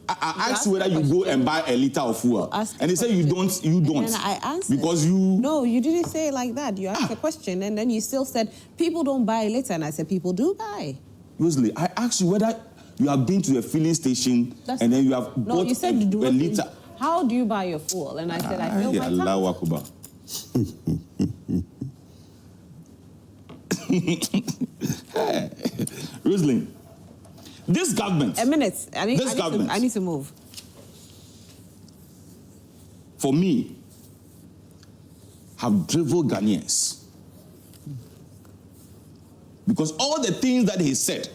I asked you whether you go and buy a liter of fuel. And they say you don't. And then I answered. Because you... No, you didn't say it like that. You asked a question and then you still said, people don't buy a liter. And I said, people do buy. Rosalie, I asked you whether you have been to a filling station and then you have bought you said a liter. How do you buy your fuel? And I said, I fill my tank. Rosalie, this government... A minute. I need to move. For me, have driven Ghanaians. Because all the things that he said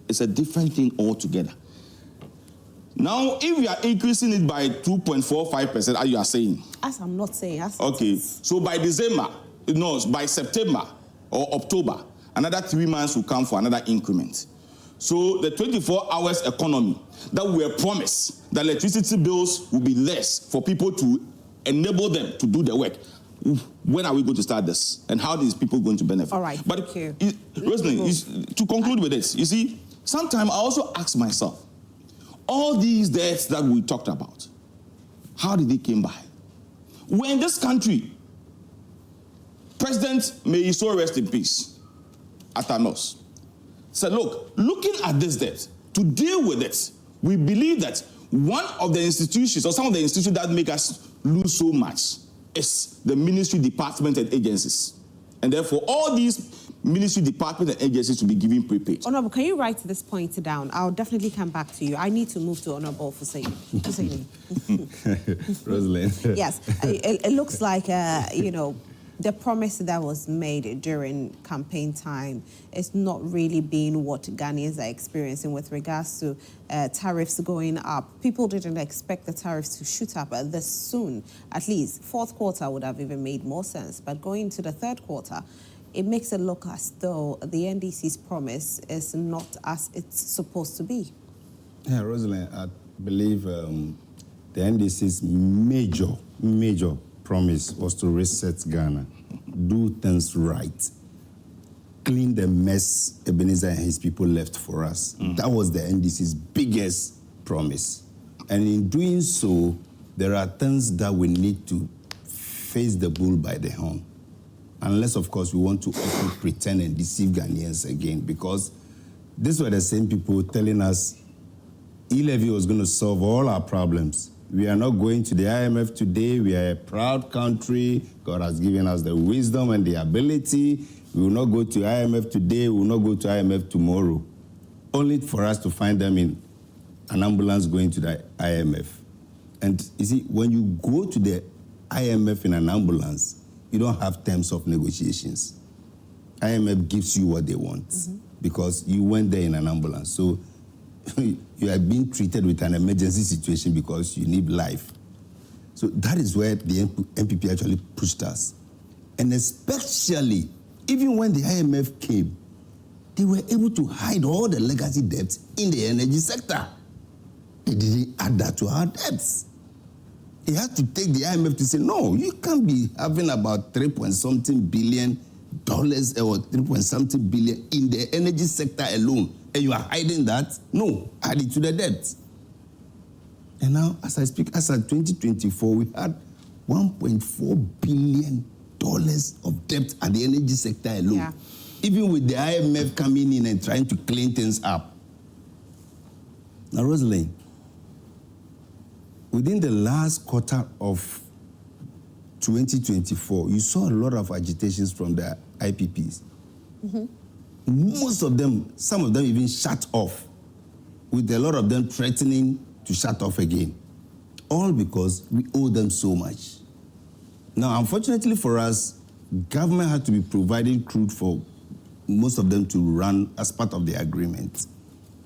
is a different thing altogether. Now, if we are increasing it by 2.45%, as you are saying. As I'm not saying. Okay, so by December, by September or October, another 3 months will come for another increment. So the 24 hours economy that we were promised, that electricity bills will be less for people to enable them to do the work. When are we going to start this? And how are these people going to benefit? All right, but thank you. Rosalie, to conclude with this, you see, sometimes I also ask myself, all these debts that we talked about, how did they came by? We're in this country. President, may he so rest in peace, Atanos, said, look, looking at this debt, to deal with it, we believe that one of the institutions, or some of the institutions that make us lose so much, is the ministry, department, and agencies. And therefore, all these ministry, department, and agencies to be given prepaid. Honorable, can you write this point down? I'll definitely come back to you. I need to move to Honorable Hussein. Rosalind. Yes, it looks like, the promise that was made during campaign time is not really being what Ghanaians are experiencing with regards to tariffs going up. People didn't expect the tariffs to shoot up this soon. At least fourth quarter would have even made more sense. But going to the third quarter, it makes it look as though the NDC's promise is not as it's supposed to be. Yeah, Rosalind, I believe the NDC's major promise was to reset Ghana, do things right, clean the mess Ebenezer and his people left for us. That was the NDC's biggest promise. And in doing so, there are things that we need to face the bull by the horn. Unless, of course, we want to also pretend and deceive Ghanaians again, because these were the same people telling us Levy was going to solve all our problems. We are not going to the IMF today. We are a proud country. God has given us the wisdom and the ability. We will not go to IMF today. We will not go to IMF tomorrow. Only for us to find them in an ambulance going to the IMF. And you see, when you go to the IMF in an ambulance, you don't have terms of negotiations. IMF gives you what they want because you went there in an ambulance. So you are being treated with an emergency situation because you need life. So that is where the MPP actually pushed us. And especially, even when the IMF came, they were able to hide all the legacy debts in the energy sector. They didn't add that to our debts. They had to take the IMF to say, no, you can't be having about $3.something billion or $3.something billion in the energy sector alone. And you are hiding that? No, add it to the debt. And now, as I speak, as of 2024, we had $1.4 billion of debt at the energy sector alone. Yeah. Even with the IMF coming in and trying to clean things up. Now, Rosalind, within the last quarter of 2024, you saw a lot of agitations from the IPPs. Most of them, some of them even shut off, with a lot of them threatening to shut off again. All because we owe them so much. Now, unfortunately for us, government had to be providing crude for most of them to run as part of the agreement.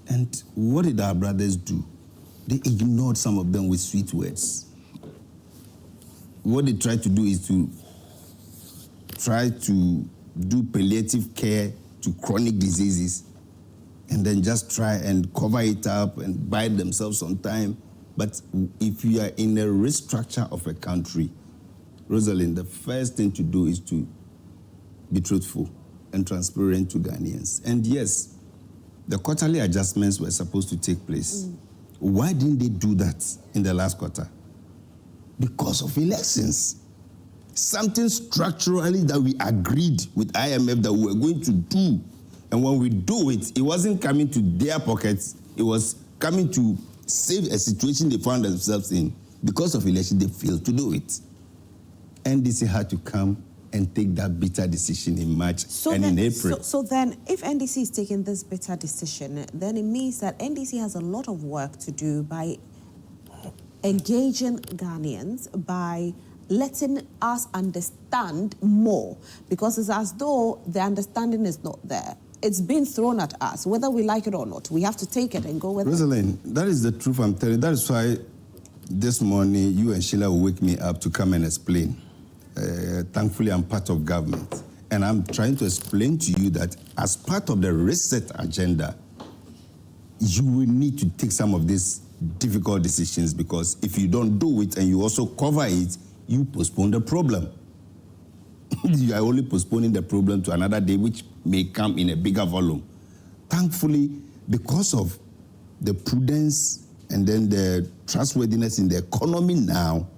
And what did our brothers do? They ignored some of them with sweet words. What they tried to do is to try to do palliative care to chronic diseases and then just try and cover it up and buy themselves some time. But if you are in a restructure of a country, Rosalind, the first thing to do is to be truthful and transparent to Ghanaians. And yes, the quarterly adjustments were supposed to take place. Why didn't they do that in the last quarter? Because of elections. Something structurally that we agreed with IMF that we were going to do. And when we do it, it wasn't coming to their pockets. It was coming to save a situation they found themselves in. Because of election, they failed to do it. NDC had to come and take that bitter decision in March in April. So then, if NDC is taking this bitter decision, then it means that NDC has a lot of work to do by engaging Ghanaians, by letting us understand more, because it's as though the understanding is not there. It's been thrown at us, whether we like it or not. We have to take it and go with it. Rosalind, that is the truth I'm telling you. That is why this morning you and Sheila will wake me up to come and explain. Thankfully, I'm part of government. And I'm trying to explain to you that as part of the reset agenda, you will need to take some of these difficult decisions, because if you don't do it and you also cover it, you postpone the problem. You are only postponing the problem to another day, which may come in a bigger volume. Thankfully, because of the prudence and then the trustworthiness in the economy now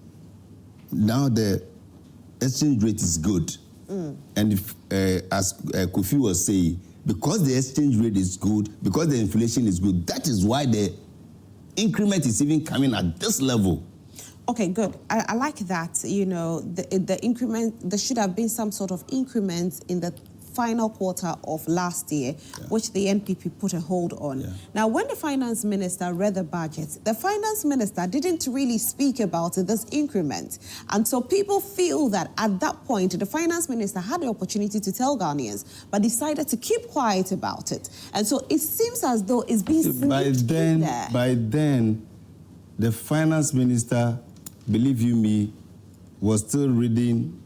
the exchange rate is good. And if, as Kofi was saying, because the exchange rate is good, because the inflation is good, that is why the increment is even coming at this level. Okay, good. I like that. You know, the increment, there should have been some sort of increment in the final quarter of last year, which the NPP put a hold on. Now, when the finance minister read the budget, the finance minister didn't really speak about this increment. And so people feel that at that point, the finance minister had the opportunity to tell Ghanaians, but decided to keep quiet about it. And so it seems as though it's being sneaked in there. By then, the finance minister, believe you me, was still reading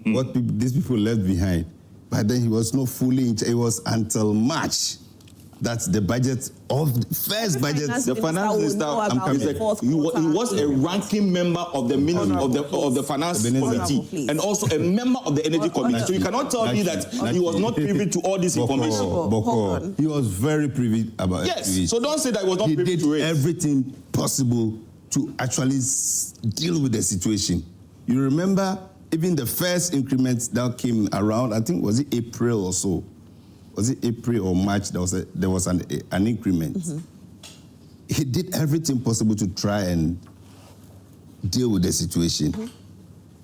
what these people left behind. But then he was not fully in charge. It was until March that the budget of the first budget. The finance minister, he was a ranking member of the of the finance committee and also a member of the energy committee. So you cannot tell me that he was not privy to all this information. He was very privy about it. Yes. So don't say that he was not privy to it. He did everything possible to actually deal with the situation. You remember even the first increment that came around, I think, was it April or so? Was it April or March? There was an increment. He did everything possible to try and deal with the situation.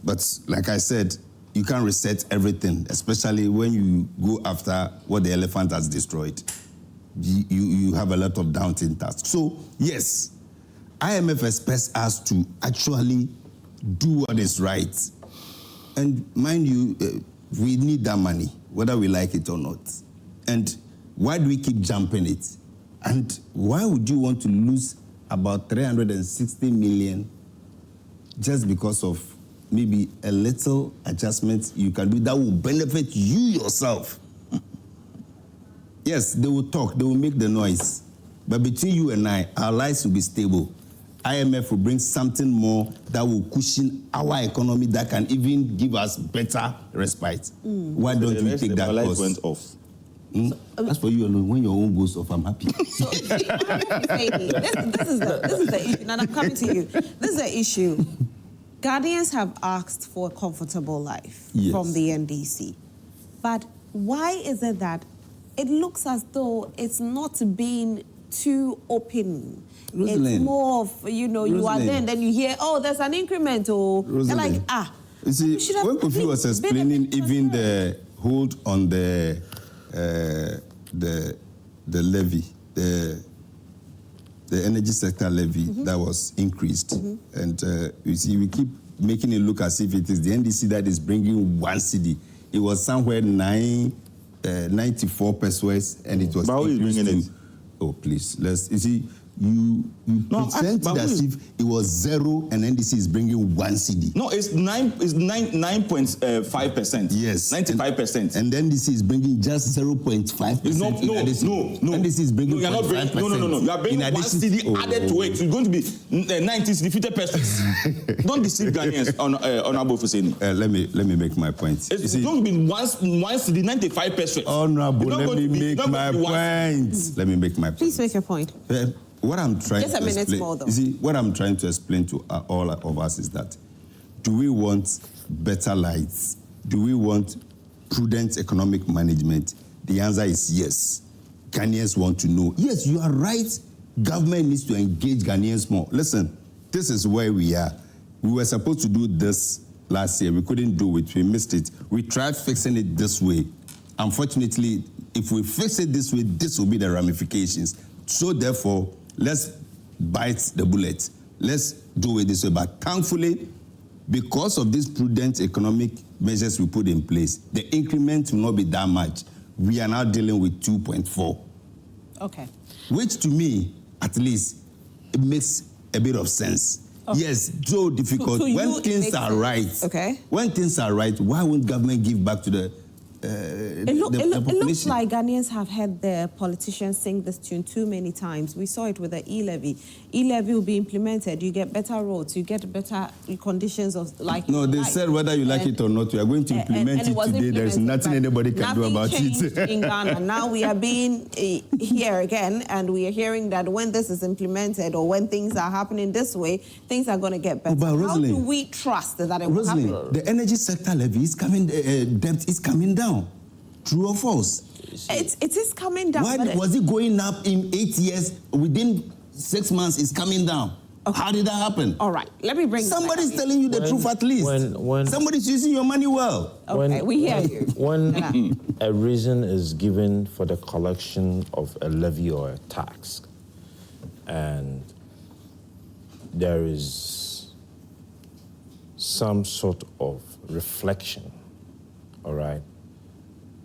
But like I said, you can't reset everything, especially when you go after what the elephant has destroyed. You have a lot of daunting tasks. So, yes, IMF expects us to actually do what is right. And mind you, we need that money, whether we like it or not. And why do we keep jumping it? And why would you want to lose about 360 million just because of maybe a little adjustment you can do that will benefit you yourself? Yes, they will talk, they will make the noise. But between you and I, our lives will be stable. IMF will bring something more that will cushion our economy, that can even give us better respite. Why don't we take that cost? Went off. That's for you alone. When your own goes off, I'm happy. So, this is the issue, and I'm coming to you. This is the issue. Ghanaians have asked for a comfortable life from the NDC. But why is it that it looks as though it's not being too open? Rosalind, it's more of, you know, you are there and then you hear, oh, there's an increment, or you're like, You see, when Kofi was explaining even the hold on the levy, the energy sector levy that was increased, and you see, we keep making it look as if it is the NDC that is bringing 1 cedi. It was somewhere 94 pesos, and it was. But who is bringing it? Oh, please, you see. You presented as if it was 0 and NDC is bringing 1 cedi. No, it's 9.5%. Yes, 95%. And then NDC is bringing just 0.5%. No. NDC is bringing No, you're not bringing. No. You are bringing 1 cedi added to it. So it's going to be 90 defeated pesos. Don't deceive Ghanaians, Honorable Fuseni. Let me make my point. It's going to be 1 cedi 95 pesos. Honorable, let me make my point. Let me make my point. Please make your point. what I'm trying Just a to minute explain, more, though. you see, what I'm trying to explain to all of us is that, do we want better lights? Do we want prudent economic management? The answer is yes. Ghanaians want to know. Yes, you are right. Government needs to engage Ghanaians more. Listen, this is where we are. We were supposed to do this last year. We couldn't do it. We missed it. We tried fixing it this way. Unfortunately, if we fix it this way, this will be the ramifications. So therefore, let's bite the bullet. Let's do it this way. But thankfully, because of these prudent economic measures we put in place, the increment will not be that much. We are now dealing with 2.4. Okay. Which to me, at least, it makes a bit of sense. Okay. Yes, so difficult. When things are right, okay. When things are right, why won't government give back to the It looks like Ghanaians have heard the politicians sing this tune too many times. We saw it with the e-levy. E-levy will be implemented. You get better roads. You get better conditions of like. No, they said whether you like it or not, we are going to implement it today. There's nothing anybody can do about it. In Ghana. Now we are being here again, and we are hearing that when this is implemented or when things are happening this way, things are going to get better. But how do we trust that it will happen? The energy sector levy is coming. Debt is coming down. True or false? It is coming down. Why was it going up in 8 years? Within 6 months, it's coming down. Okay. How did that happen? All right, let me bring. Somebody's telling you the truth at least. When somebody's using your money well. Okay, we hear you. When a reason is given for the collection of a levy or a tax, and there is some sort of reflection, all right,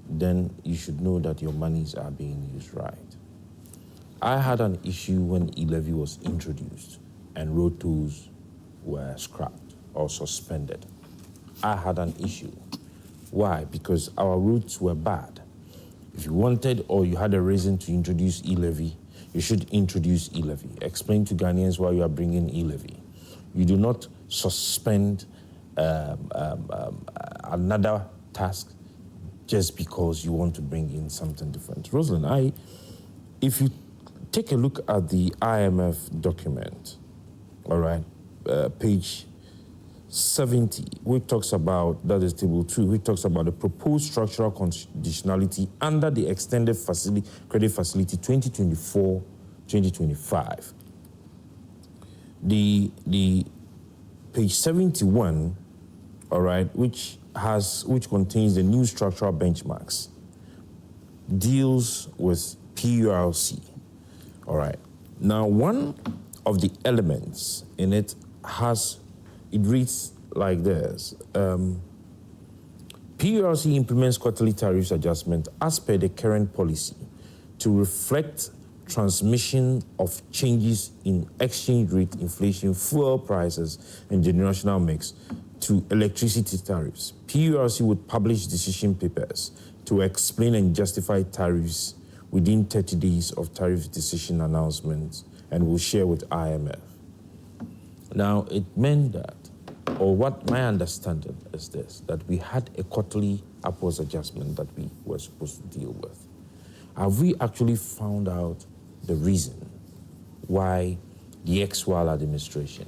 then you should know that your monies are being used right. I had an issue when e-levy was introduced and road tolls were scrapped or suspended. I had an issue. Why? Because our roads were bad. If you wanted or you had a reason to introduce e-levy, you should introduce e-levy. Explain to Ghanaians why you are bringing e-levy. You do not suspend another task just because you want to bring in something different. Rosalind, if you take a look at the IMF document, all right, page 70, which talks about, that is table 2, which talks about the proposed structural conditionality under the extended credit facility 2024-2025. The page 71, all right, which contains the new structural benchmarks, deals with PURC. All right. Now, one of the elements in it reads like this. PURC implements quarterly tariffs adjustment as per the current policy to reflect transmission of changes in exchange rate, inflation, fuel prices, and generational mix to electricity tariffs. PURC would publish decision papers to explain and justify tariffs within 30 days of tariff decision announcements and will share with IMF. Now, it meant that, or what my understanding is this, that we had a quarterly upwards adjustment that we were supposed to deal with. Have we actually found out the reason why the ex-Wal administration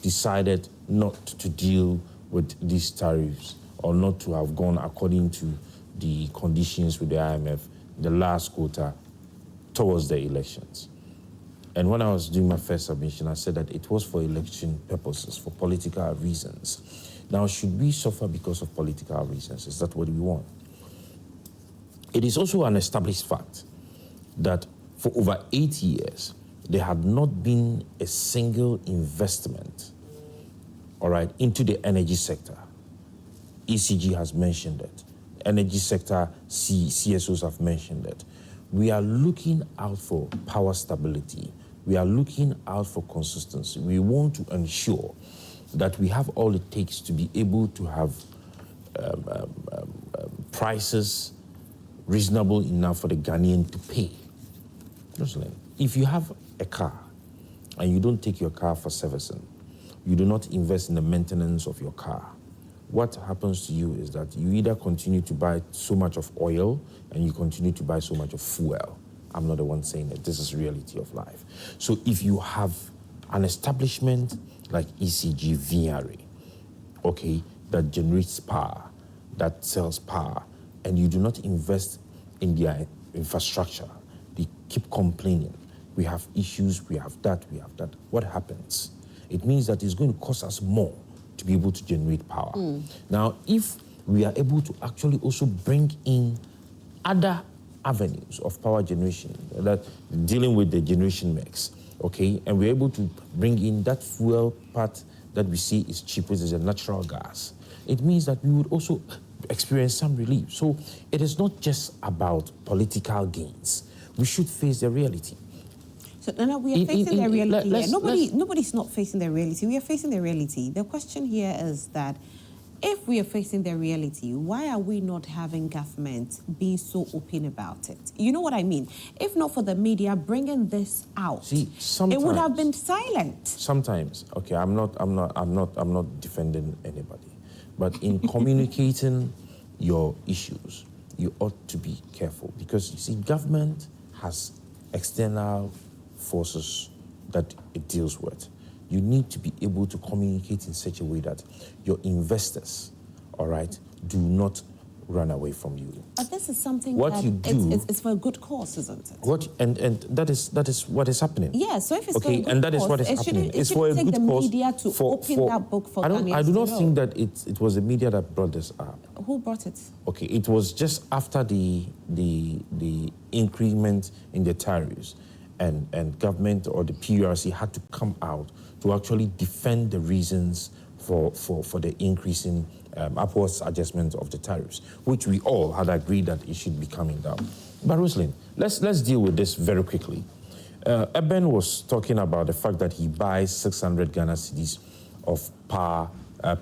decided not to deal with these tariffs or not to have gone according to the conditions with the IMF the last quarter towards the elections? And when I was doing my first submission, I said that it was for election purposes, for political reasons. Now, should we suffer because of political reasons? Is that what we want? It is also an established fact that for over 8 years, there had not been a single investment, all right, into the energy sector. ECG has mentioned it. Energy sector CSOs have mentioned it. We are looking out for power stability. We are looking out for consistency. We want to ensure that we have all it takes to be able to have prices reasonable enough for the Ghanaian to pay. If you have a car and you don't take your car for servicing, you do not invest in the maintenance of your car, what happens to you is that you either continue to buy so much of oil and you continue to buy so much of fuel I'm not the one saying it. This is reality of life. So if you have an establishment like ECG VRA, okay, that generates power, that sells power, and you do not invest in their infrastructure, they keep complaining. We have issues, we have that. What happens? It means that it's going to cost us more to be able to generate power. Now, if we are able to actually also bring in other avenues of power generation, that dealing with the generation mix, okay, and we're able to bring in that fuel part that we see is cheapest as a natural gas, it means that we would also experience some relief. So it is not just about political gains. We should face the reality. So Nana, we are facing the reality here. Nobody's not facing the reality. We are facing the reality. The question here is that if we are facing the reality, why are we not having government being so open about it? You know what I mean? If not for the media bringing this out, See, it would have been silent. Sometimes, okay, I'm not defending anybody, but in communicating your issues, you ought to be careful, because you see, government has external forces that it deals with. You need to be able to communicate in such a way that your investors, all right, do not run away from you. But this is something what that you do, it's for a good cause, isn't it? What and that is what is happening. Yeah, so if it's for a okay, good and that is cause, what is happening. It's for a good the cause. media to open that book for Ghanaians I do not to know. think that it was the media that brought this up. Who brought it? Okay, it was just after the increment in the tariffs, and government or the PURC had to come out to actually defend the reasons for the increasing upwards adjustment of the tariffs, which we all had agreed that it should be coming down. But Rosalind, let's deal with this very quickly. Eben was talking about the fact that he buys 600 Ghana cedis of power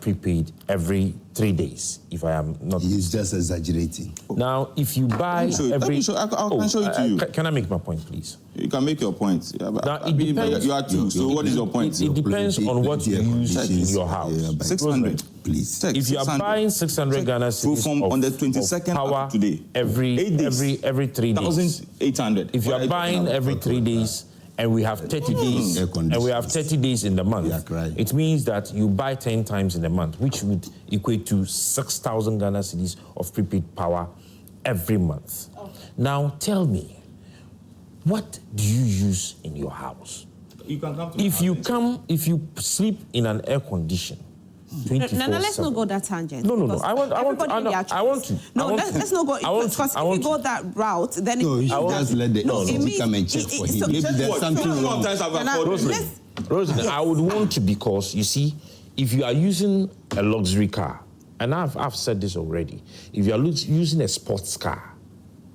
prepaid every 3 days, if I am not... He's just exaggerating. Now, if you buy every... I can show it to you. Can I make my point, please? You can make your point. Yeah, now, it depends, you are two, so what is your point? It depends on what you use in your house. 600, please. If you are buying 600 Ghana cedis on the 22nd of power today, every 3 days, 1,800. if you are buying every 3 days, and we have 30 days, and we have 30 days in the month, it means that you buy 10 times in a month, which would equate to 6,000 Ghana cedis of prepaid power every month. Now, tell me, what do you use in your house? You can come to if you sleep in an air condition, 24/7. No, let's not go that tangent. No. I want to. No, let's not go. Because if you go that route, then no, you should just let the NDC come and check for him. Maybe there's something wrong. Rosemary, I would want to, because you see, if you are using a luxury car, and I've said this already, if you are using a sports car,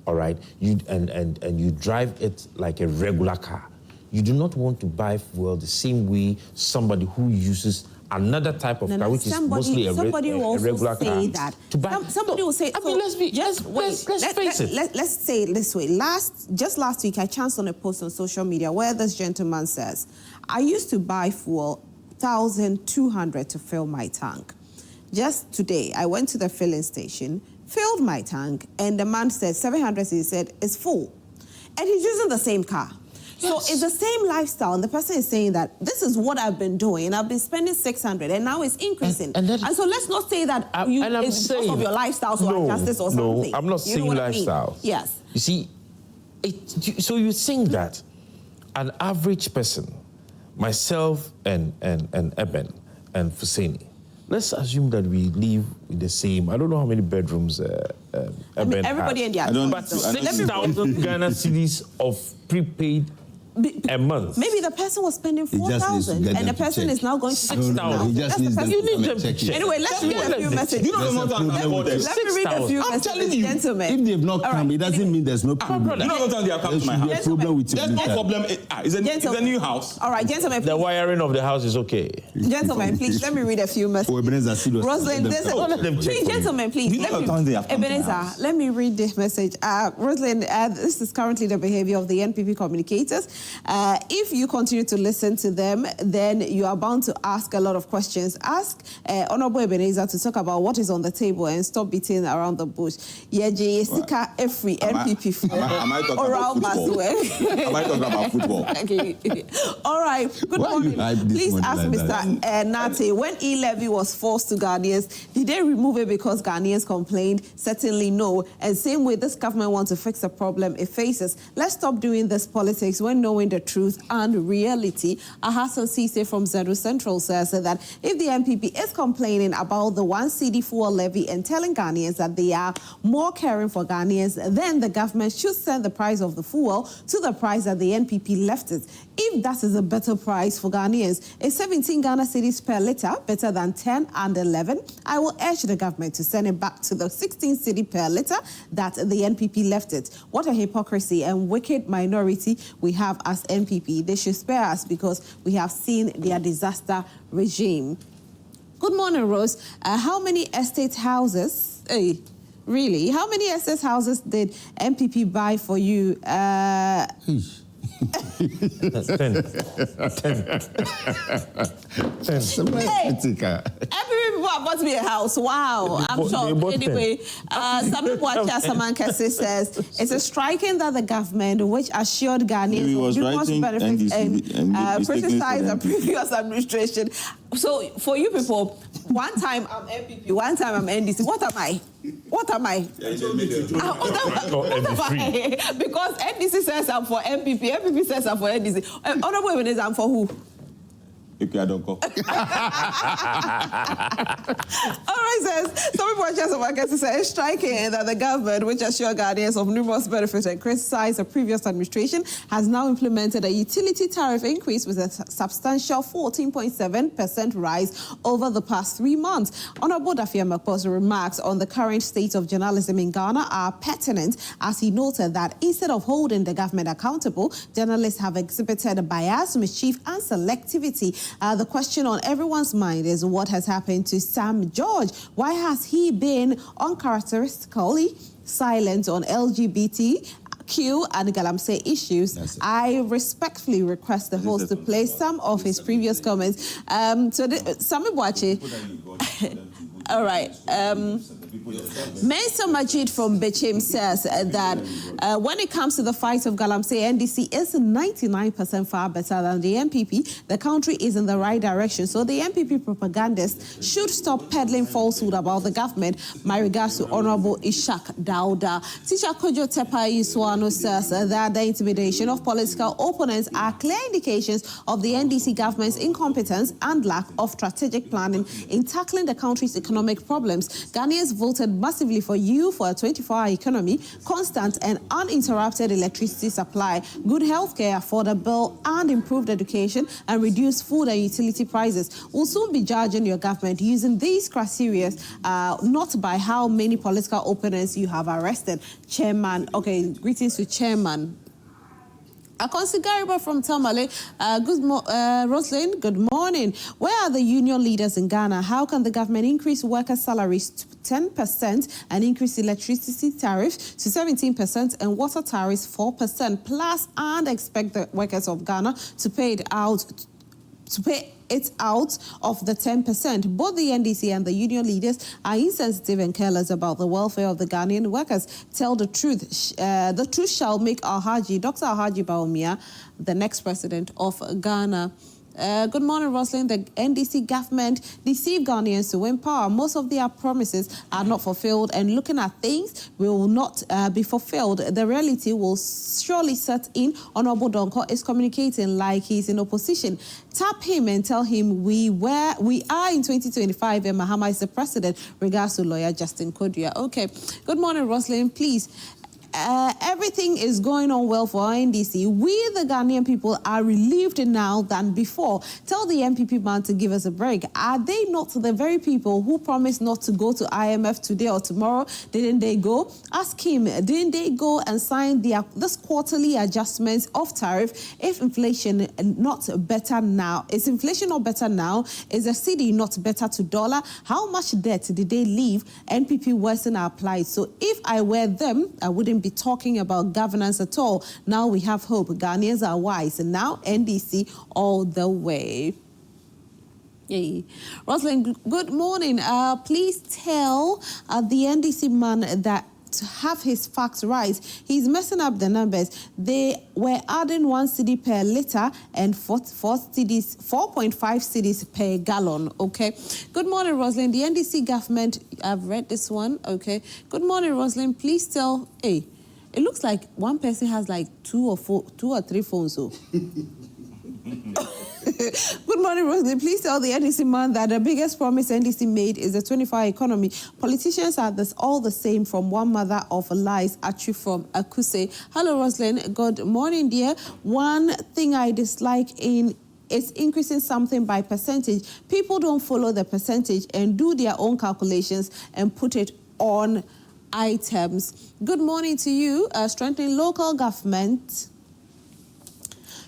all right, and you drive it like a regular car, you do not want to buy fuel the same way somebody who uses another type of car, which is mostly a regular car. Somebody will say. I mean, let's face it. Let's say it this way. Just last week, I chanced on a post on social media where this gentleman says, "I used to buy fuel 1,200 to fill my tank. Just today, I went to the filling station, filled my tank, and the man said 700. He said it's full, and he's using the same car." So it's the same lifestyle, and the person is saying that this is what I've been doing. I've been spending 600, and now it's increasing. And so let's not say that it's because of your lifestyle, so adjust this or something. No, I'm not saying lifestyle. Yes. You see, so you think that an average person, myself and Eben and Fuseni, let's assume that we live with the same, I don't know how many bedrooms Eben everybody has. in the But 6,000 Ghana cedis of prepaid a month. Maybe the person was spending 4,000, and the person is now going to 6,000. He just needs them to check. Anyway, let's read a few messages. You don't know what Let me read a few messages, gentlemen. If they've not come, it doesn't mean there's no problem. You don't know they have come to my There house. should be a problem with There's no problem. It's a new house. All right, gentlemen. The wiring of the house is okay. Gentlemen, please, let me read a few messages. Ebenezer, Rosalind, please, gentlemen, please. Ebenezer, let me read this message. Rosalind, this is currently the behavior of the NPP communicators. If you continue to listen to them, then you are bound to ask a lot of questions. Ask Honorable Ebenezer to talk about what is on the table and stop beating around the bush. Jessica Efri, MPP for am I talking oral about football? Am I talking about football? Okay. All right. Good morning. Please ask Mr. Nartey, when Levy was forced to Ghanaians, did they remove it because Ghanaians complained? Certainly no. And same way, this government wants to fix a problem it faces. Let's stop doing this politics when knowing the truth and reality. Ahassan Sise from Zedu Central says that if the MPP is complaining about the 1 cedi fuel levy and telling Ghanaians that they are more caring for Ghanaians, then the government should send the price of the fuel to the price that the NPP left it. If that is a better price for Ghanaians, is 17 Ghana cedis per litre better than 10 and 11? I will urge the government to send it back to the 16 cedi per litre that the NPP left it. What a hypocrisy and wicked minority we have as NPP. They should spare us because we have seen their disaster regime. Good morning, Rose. How many estate houses, really, how many estate houses did MPP buy for you? 10. 10. Every people have bought me a house. Wow, I'm shocked. Anyway, some people watch Samankese says it's a striking that the government, which assured Ghanaians of numerous benefits and criticized the previous administration. So for you people, one time I'm MPP, one time I'm NDC. What am I? What am I? What am I? Because NDC says I'm for MPP, MPP says I'm for NDC. Honorable Ebenezer, I'm for who? I don't go. All right, says, some people are just about to say it's striking that the government, which assured Ghanaians of numerous benefits and criticized the previous administration, has now implemented a utility tariff increase with a substantial 14.7% rise over the past 3 months. Honorable Dafia Makpo's remarks on the current state of journalism in Ghana are pertinent, as he noted that instead of holding the government accountable, journalists have exhibited bias, mischief, and selectivity. The question on everyone's mind is what has happened to Sam George? Why has he been uncharacteristically silent on LGBTQ and Galamsey issues? I respectfully request the host to play some of his previous comments. Sami Boache. All right. Mensah Majid from Bechem says that when it comes to the fight of Galamsey, NDC is 99% far better than the MPP. The country is in the right direction. So the MPP propagandists should stop peddling falsehood about the government. My regards to Honorable Ishak Dauda. Teacher Kojo Tepai Iswano says that the intimidation of political opponents are clear indications of the NDC government's incompetence and lack of strategic planning in tackling the country's economic problems. Ghanaians voted massively for you for a 24-hour economy, constant and uninterrupted electricity supply, good healthcare, affordable and improved education, and reduced food and utility prices. We'll soon be judging your government using these criteria, not by how many political opponents you have arrested. Chairman, okay, greetings to Chairman. Akonsi Gariba from Tamale. Rosalind, good morning. Where are the union leaders in Ghana? How can the government increase workers' salaries to 10% and increase electricity tariffs to 17% and water tariffs 4% plus and expect the workers of Ghana to pay it out of the 10%. Both the NDC and the union leaders are insensitive and careless about the welfare of the Ghanaian workers. Tell the truth. The truth shall make Dr. Alhaji Bawumia, the next president of Ghana. Good morning, Rosalind. The NDC government deceived Ghanaians to win power. Most of their promises are not fulfilled, and looking at things will not be fulfilled. The reality will surely set in. Honorable Donko is communicating like he's in opposition. Tap him and tell him we are in 2025 and Mahama is the president, regards to lawyer Justin Kodua. Okay. Good morning, Rosalind. Please. Everything is going on well for our NDC. We, the Ghanaian people, are relieved now than before. Tell the MPP man to give us a break. Are they not the very people who promised not to go to IMF today or tomorrow? Didn't they go? Ask him, didn't they go and sign this quarterly adjustments of tariff? If inflation not better now, is inflation not better now? Is the cedi not better to dollar? How much debt did they leave? NPP worsen our plight. So if I were them, I wouldn't be talking about governance at all. Now we have hope. Ghanaians are wise. And now NDC all the way. Hey. Rosalind, good morning. Please tell the NDC man that to have his facts right, he's messing up the numbers. They were adding 1 cedi per litre and 4.5 cedis per gallon. Okay. Good morning, Rosalind. The NDC government, I've read this one. Okay. Good morning, Rosalind. Please tell. Hey, it looks like one person has like 2 or 3 phones. So. Good morning, Rosalind. Please tell the NDC man that the biggest promise NDC made is the 24-hour economy. Politicians are all the same, from one mother of lies, Achu from Akuse. Hello, Rosalind. Good morning, dear. One thing I dislike is increasing something by percentage. People don't follow the percentage and do their own calculations and put it on items. Good morning to you. Strengthening local government.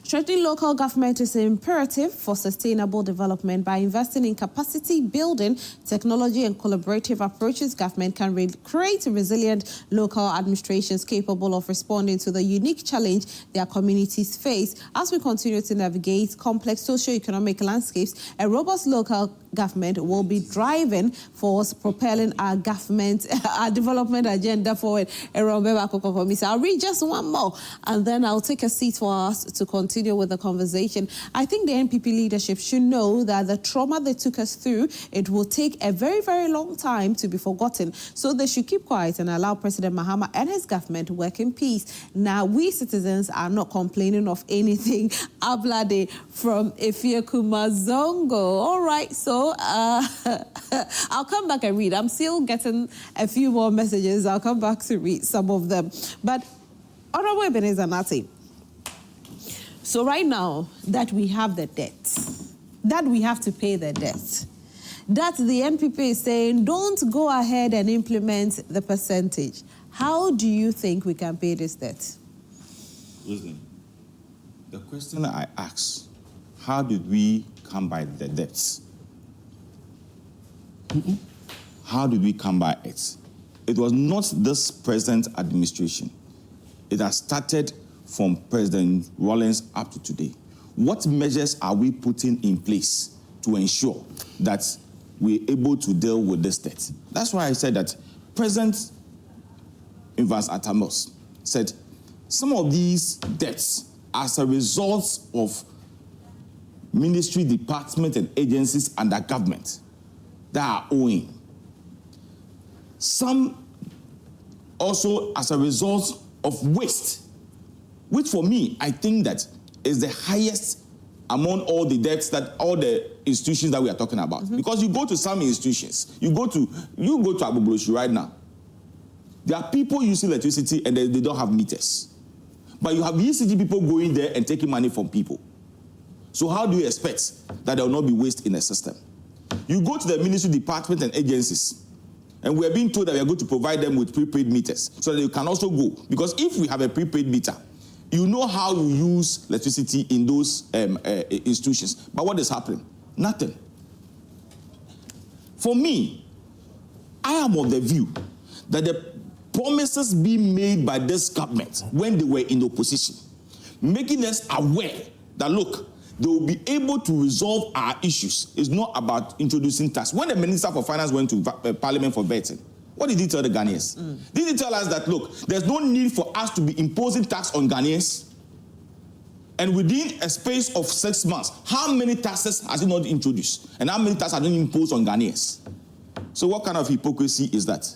Strengthening local government is imperative for sustainable development. By investing in capacity building, technology and collaborative approaches, government can create resilient local administrations capable of responding to the unique challenge their communities face. As we continue to navigate complex socio-economic landscapes, a robust local government will be driving force, propelling our government, our development agenda forward. I'll read just one more, and then I'll take a seat for us to continue with the conversation. I think the NPP leadership should know that the trauma they took us through, it will take a very, very long time to be forgotten. So they should keep quiet and allow President Mahama and his government to work in peace. Now, we citizens are not complaining of anything. Ablade from Efieku Mazongo. All right, so I'll come back and read. I'm still getting a few more messages. I'll come back to read some of them. But Honorable Ebenezer Nartey, so right now that we have the debt, that we have to pay the debt, that the NPP is saying don't go ahead and implement the percentage. How do you think we can pay this debt? Listen, the question I asked, how did we come by the debts? How did we come by it? It was not this present administration. It has started from President Rawlings up to today. What measures are we putting in place to ensure that we're able to deal with this debt? That's why I said that President Evans Atamos said some of these debts, as a result of ministry, department, and agencies under government that are owing. Some also as a result of waste, which for me, I think that is the highest among all the debts that all the institutions that we are talking about. Because you go to some institutions, you go to Abubloshi right now. There are people using electricity and they don't have meters. But you have ECG people going there and taking money from people. So how do you expect that there will not be waste in the system? You go to the ministry, department, and agencies, and we are being told that we are going to provide them with prepaid meters so that you can also go. Because if we have a prepaid meter, you know how you use electricity in those institutions. But what is happening? Nothing. For me, I am of the view that the promises being made by this government when they were in opposition, making us aware that, look, they will be able to resolve our issues. It's not about introducing tax. When the Minister for Finance went to Parliament for vetting, what did he tell the Ghanaians? Did he tell us that, look, there's no need for us to be imposing tax on Ghanaians? And within a space of 6 months, how many taxes has he not introduced? And how many taxes has he imposed on Ghanaians? So what kind of hypocrisy is that?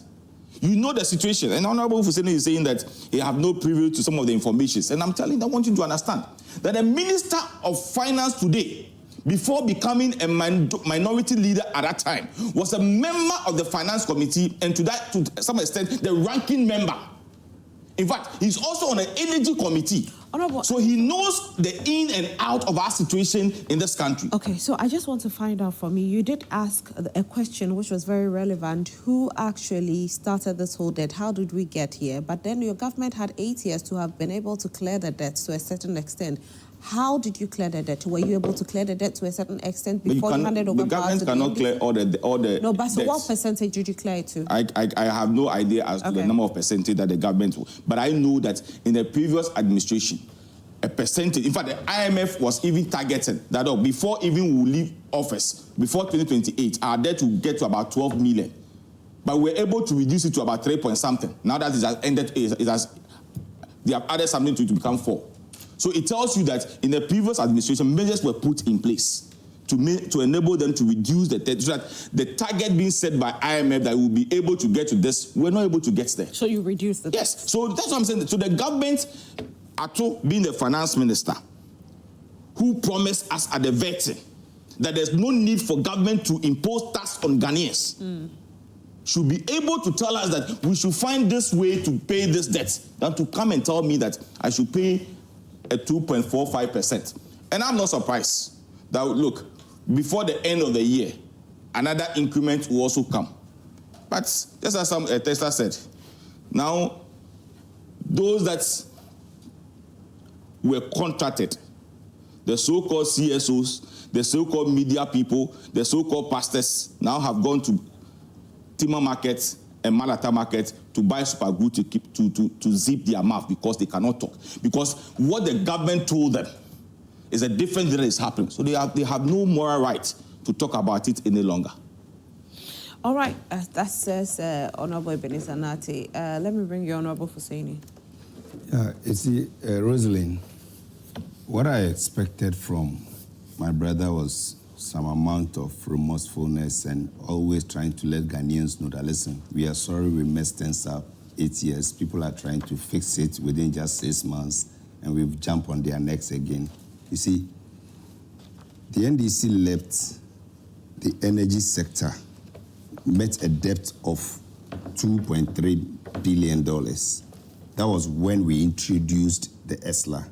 You know the situation. And Honorable Fuseni is saying that he have no preview to some of the information. And I'm telling you, I want you to understand that the Minister of Finance today, before becoming a minority leader at that time, was a member of the Finance Committee, and to some extent, the ranking member. In fact, he's also on an energy committee. Honorable. So he knows the in and out of our situation in this country. Okay, so I just want to find out from you. You did ask a question which was very relevant. Who actually started this whole debt? How did we get here? But then your government had 8 years to have been able to clear the debts to a certain extent. How did you clear the debt? Were you able to clear the debt to a certain extent before you handed over the power to government cannot clear all the No, but so debts. what percentage did you clear it to? I have no idea as to the number of percentage that the government will. But I know that in the previous administration, a percentage, in fact, the IMF was even targeting that before even we leave office, before 2028, our debt will get to about 12 million. But we're able to reduce it to about 3 point something. Now that it has ended, they have added something to it to become 4. So it tells you that in the previous administration, measures were put in place to enable them to reduce the debt, so that the target being set by IMF that we'll be able to get to this, we're not able to get there. So you reduced the debt? Yes. So that's what I'm saying. So the government, Ato being the finance minister, who promised us at the vetting that there's no need for government to impose tax on Ghanaians, should be able to tell us that we should find this way to pay this debt, than to come and tell me that I should pay a 2.45%. And I'm not surprised that, look, before the end of the year, another increment will also come. But just as some tester said, now those that were contracted, the so-called CSOs, the so-called media people, the so-called pastors, now have gone to Timber Market and Malata Market to buy super glue to zip their mouth because they cannot talk. Because what the government told them is a different thing that is happening. So they have no moral right to talk about it any longer. All right, that says Honorable Ebenezer Nartey. Let me bring you Honorable Hussaini. You see, Rosalind, what I expected from my brother was some amount of remorsefulness and always trying to let Ghanaians know that, listen, we are sorry we messed things up 8 years. People are trying to fix it within just 6 months, and we've jumped on their necks again. You see, the NDC left the energy sector, met a debt of $2.3 billion. That was when we introduced the ESLA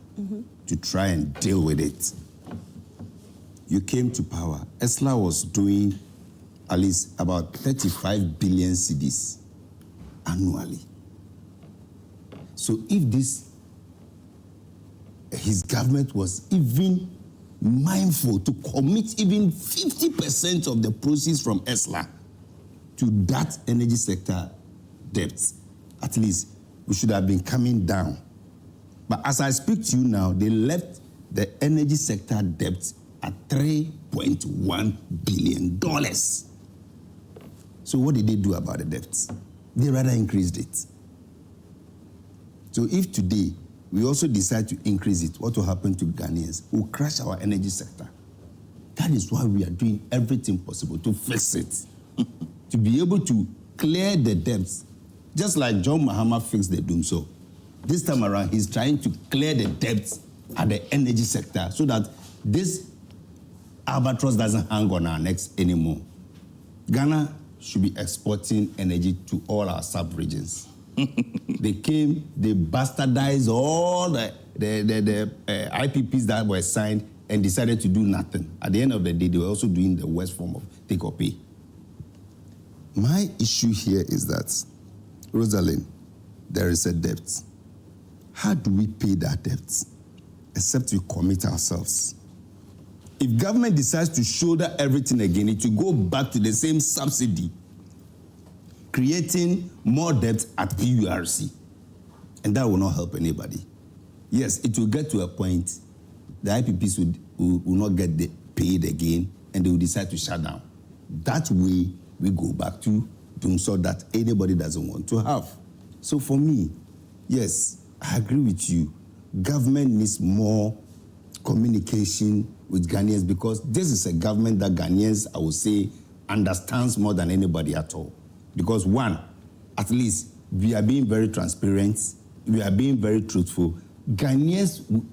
to try and deal with it. You came to power. ESLA was doing at least about 35 billion cedis annually. So if his government was even mindful to commit even 50% of the proceeds from ESLA to that energy sector debt, at least we should have been coming down. But as I speak to you now, they left the energy sector debt at $3.1 billion. So what did they do about the debt? They rather increased it. So if today we also decide to increase it, what will happen to Ghanaians? We'll crash our energy sector. That is why we are doing everything possible to fix it, to be able to clear the debts, just like John Mahama fixed the Doomso. This time around, he's trying to clear the debts at the energy sector so that this albatross doesn't hang on our necks anymore. Ghana should be exporting energy to all our sub-regions. They came, they bastardized all the IPPs that were signed and decided to do nothing. At the end of the day, they were also doing the worst form of take or pay. My issue here is that, Rosalind, there is a debt. How do we pay that debt? Except we commit ourselves. If government decides to shoulder everything again, it will go back to the same subsidy, creating more debt at PURC. And that will not help anybody. Yes, it will get to a point the IPPs will not get paid again, and they will decide to shut down. That way, we go back to doing so that anybody doesn't want to have. So for me, yes, I agree with you. Government needs more communication with Ghanaians, because this is a government that Ghanaians, I would say, understands more than anybody at all. Because one, at least we are being very transparent, we are being very truthful. Ghanaians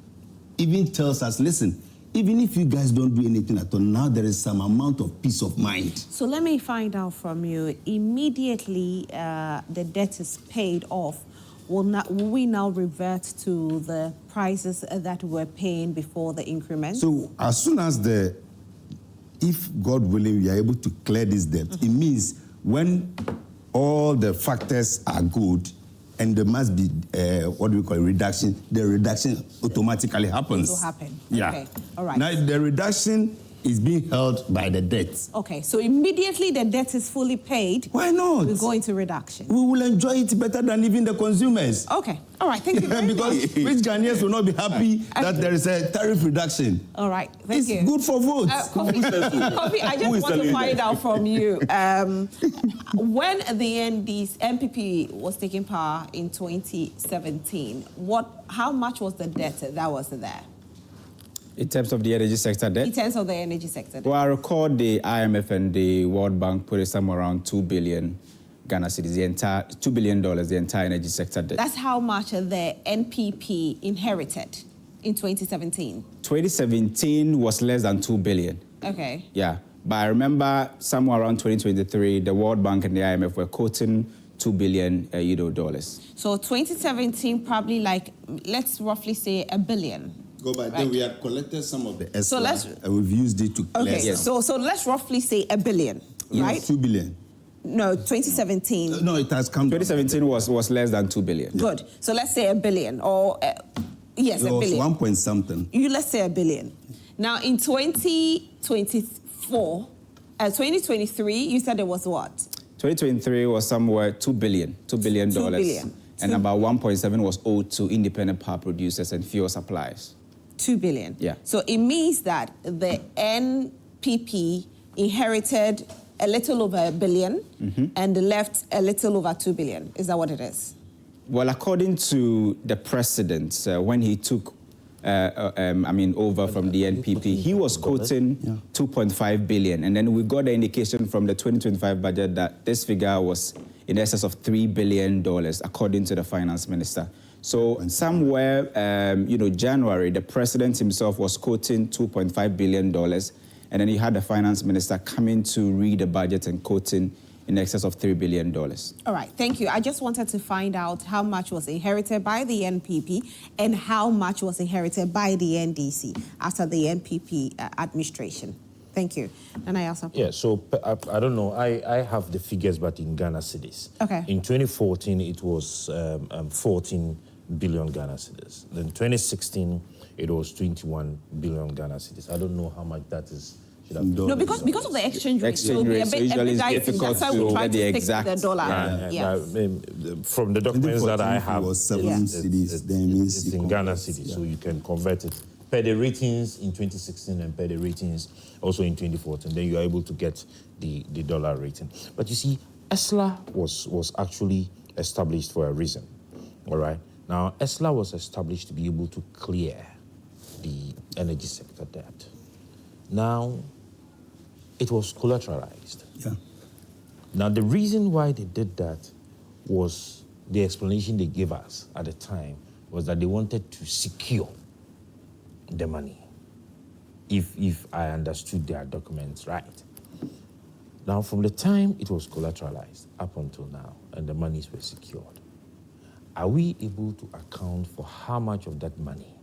even tells us, listen, even if you guys don't do anything at all, now there is some amount of peace of mind. So let me find out from you, immediately the debt is paid off, will we now revert to the prices that we were paying before the increment? So as soon as if God willing, we are able to clear this debt, it means when all the factors are good, and there must be what we call reduction. The reduction automatically happens. It will happen. Yeah. Okay. All right. Now the reduction is being held by the debt. Okay. So immediately the debt is fully paid. Why not? We go into reduction. We will enjoy it better than even the consumers. Okay. All right. Thank you very Because much. which Ghanaians will not be happy that there is a tariff reduction? All right. Thank It's you. good for votes. Kofi, I just want to find out from you. When the NPP was taking power in 2017, how much was the debt that was there? In terms of the energy sector debt? In terms of the energy sector debt. Well, I recall the IMF and the World Bank put it somewhere around 2 billion Ghana cedis, the entire $2 billion, the entire energy sector debt. That's how much the NPP inherited in 2017. 2017 was less than 2 billion. Okay. Yeah, but I remember somewhere around 2023, the World Bank and the IMF were quoting $2 billion dollars. So 2017, probably like, let's roughly say $1 billion. Go back. Then we had collected some of the ESLA, So let's- and we've used it to clear Okay, some. so let's roughly say $1 billion, right? 2 billion. No, 2017. No, it has come down. 2017 was less than 2 billion. Good. So let's say $1 billion, or yes, It $1 was billion. 1 point something. Let's say $1 billion. Now in 2023, you said it was what? 2023 was somewhere $2 billion. $2 billion. And about 1.7 was owed to independent power producers and fuel suppliers. 2 billion. Yeah. So it means that the NPP inherited a little over $1 billion and left a little over 2 billion. Is that what it is? Well, according to the president, when he took over from the NPP, he was quoting 2.5 billion. And then we got the indication from the 2025 budget that this figure was in excess of $3 billion, according to the finance minister. So somewhere, January, the president himself was quoting $2.5 billion. And then you had the finance minister coming to read the budget and quoting in excess of $3 billion. All right, thank you. I just wanted to find out how much was inherited by the NPP and how much was inherited by the NDC after the NPP administration. Thank you. And I also... Yeah, so I don't know. I have the figures, but in Ghana cedis. Okay. In 2014, it was 14 billion Ghana cedis. Then 2016, it was 21 billion Ghana cedis. I don't know how much that is. No, because of the exchange rate. Exchange rate, so usually it's difficult that's why we to try get to the stick exact. to the dollar. From the documents that I have, was 7 cedis, then means it's you in convert Ghana it, cedis, yeah. so you can convert it per the ratings in 2016 and per the ratings also in 2014. Then you are able to get the dollar rating. But you see, ESLA was actually established for a reason. All right. Now, ESLA was established to be able to clear the energy sector debt. Now, it was collateralized. Yeah. Now, the reason why they did that was the explanation they gave us at the time was that they wanted to secure the money, if I understood their documents right. Now, from the time it was collateralized up until now, and the monies were secured, are we able to account for how much of that money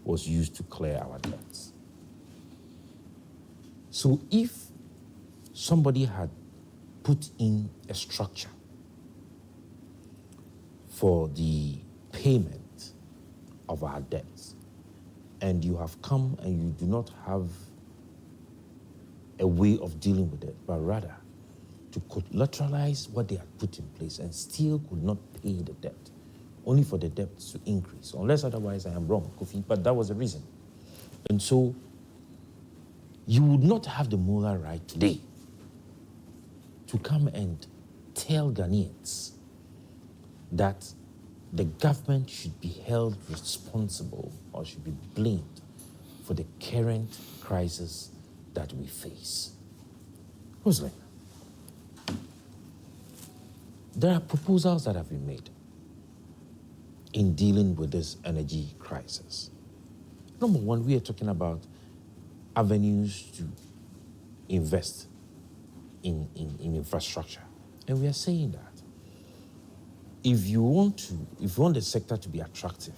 was used to clear our debts? So if somebody had put in a structure for the payment of our debts, and you have come and you do not have a way of dealing with it, but rather to collateralize what they had put in place and still could not pay the debt, only for the debt to increase, unless otherwise I am wrong, Kofi, but that was the reason. And so you would not have the moral right today to come and tell Ghanaians that the government should be held responsible or should be blamed for the current crisis that we face. Roslyn, there are proposals that have been made in dealing with this energy crisis. Number one, we are talking about avenues to invest in infrastructure. And we are saying that if you want the sector to be attractive,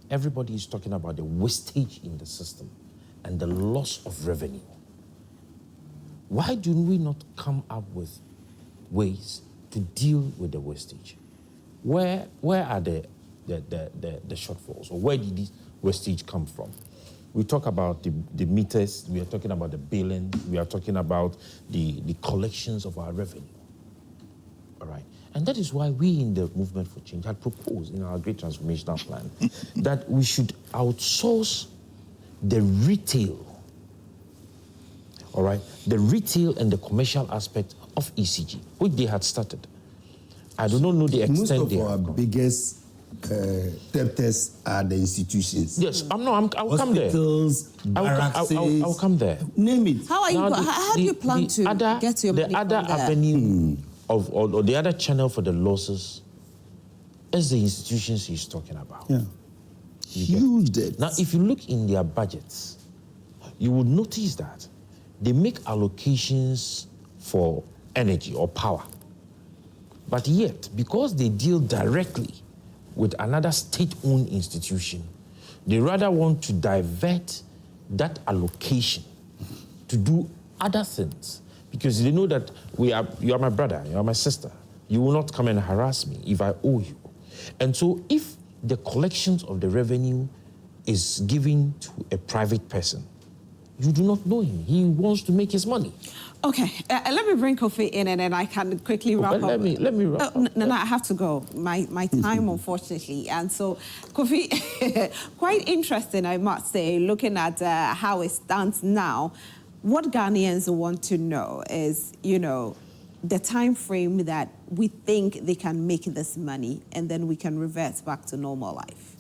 everybody is talking about the wastage in the system and the loss of revenue. Why do we not come up with ways to deal with the wastage? where are the shortfalls, or where did this wastage come from? We talk about the meters, we are talking about the billing, we are talking about the collections of our revenue. All right. And that is why we in the Movement for Change had proposed in our Great Transformational Plan that we should outsource the retail, all right, the retail and the commercial aspect of ECG, which they had started. I do not know the extent. Most of our biggest debtors are the institutions. Yes, I will come there. Hospitals, barracks, I'll come there. Name it. How do you plan to get your money the other from there? avenue or the other channel for the losses is the institutions he's talking about. Yeah. Huge debt. Now, if you look in their budgets, you would notice that they make allocations for energy or power. But yet, because they deal directly with another state-owned institution, they rather want to divert that allocation to do other things. Because they know that you are my brother, you are my sister. You will not come and harass me if I owe you. And so if the collections of the revenue is given to a private person, you do not know him. He wants to make his money. Okay, let me bring Kofi in and then I can quickly wrap up. Let me wrap up. No, I have to go. My time, unfortunately. And so, Kofi, quite interesting, I must say, looking at how it stands now. What Ghanaians want to know is, the time frame that we think they can make this money and then we can revert back to normal life.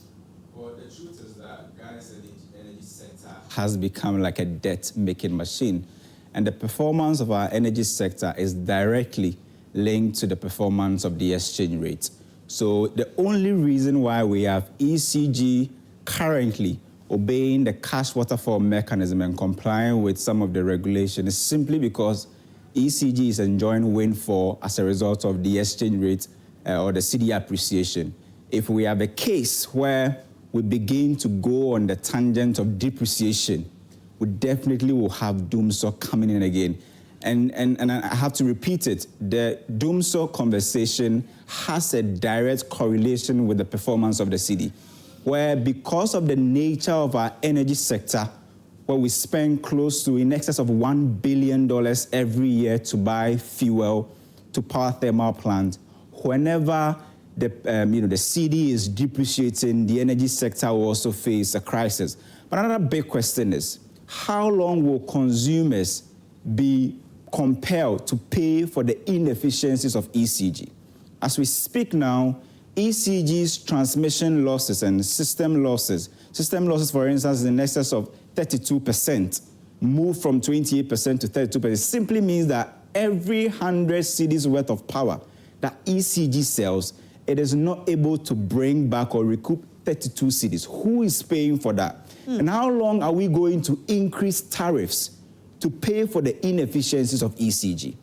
Well, the truth is that Ghana's energy sector has become like a debt-making machine. And the performance of our energy sector is directly linked to the performance of the exchange rate. So the only reason why we have ECG currently obeying the cash waterfall mechanism and complying with some of the regulations is simply because ECG is enjoying windfall as a result of the exchange rate or the cedi appreciation. If we have a case where we begin to go on the tangent of depreciation, we definitely will have doomsaw coming in again. And I have to repeat it, the doomsaw conversation has a direct correlation with the performance of the cedi, where because of the nature of our energy sector, where we spend close to in excess of $1 billion every year to buy fuel to power thermal plants, whenever the cedi is depreciating, the energy sector will also face a crisis. But another big question is, how long will consumers be compelled to pay for the inefficiencies of ECG? As we speak now, ECG's transmission losses and system losses, for instance, in excess of 32%, move from 28% to 32%, simply means that every 100 cedis worth of power that ECG sells, it is not able to bring back or recoup 32 cedis. Who is paying for that? And how long are we going to increase tariffs to pay for the inefficiencies of ECG?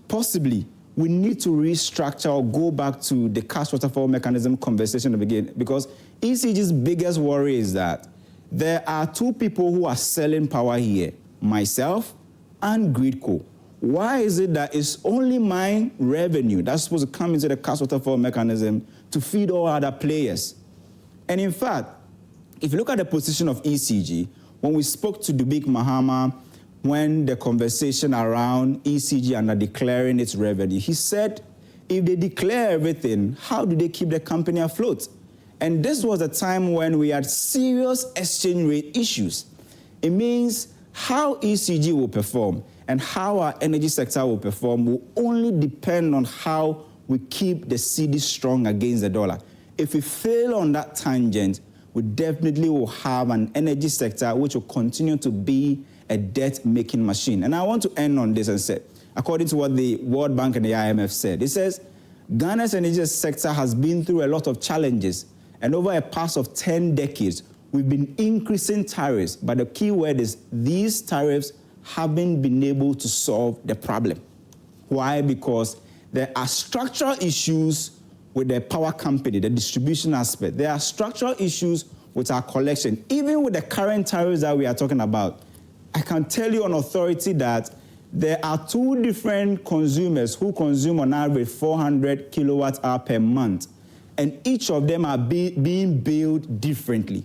Possibly, we need to restructure or go back to the cash waterfall mechanism conversation again, because ECG's biggest worry is that there are two people who are selling power here, myself and Gridco. Why is it that it's only my revenue that's supposed to come into the cash waterfall mechanism to feed all other players? And in fact, if you look at the position of ECG, when we spoke to Dubik Mahama, when the conversation around ECG under declaring its revenue, he said, if they declare everything, how do they keep the company afloat? And this was a time when we had serious exchange rate issues. It means how ECG will perform and how our energy sector will perform will only depend on how we keep the cedi strong against the dollar. If we fail on that tangent, we definitely will have an energy sector which will continue to be a debt-making machine. And I want to end on this and say, according to what the World Bank and the IMF said, it says, Ghana's energy sector has been through a lot of challenges, and over a past of 10 decades, we've been increasing tariffs, but the key word is these tariffs haven't been able to solve the problem. Why? Because there are structural issues with the power company, the distribution aspect. There are structural issues with our collection. Even with the current tariffs that we are talking about, I can tell you on authority that there are two different consumers who consume on average 400 kilowatt hour per month. and each of them are being billed differently.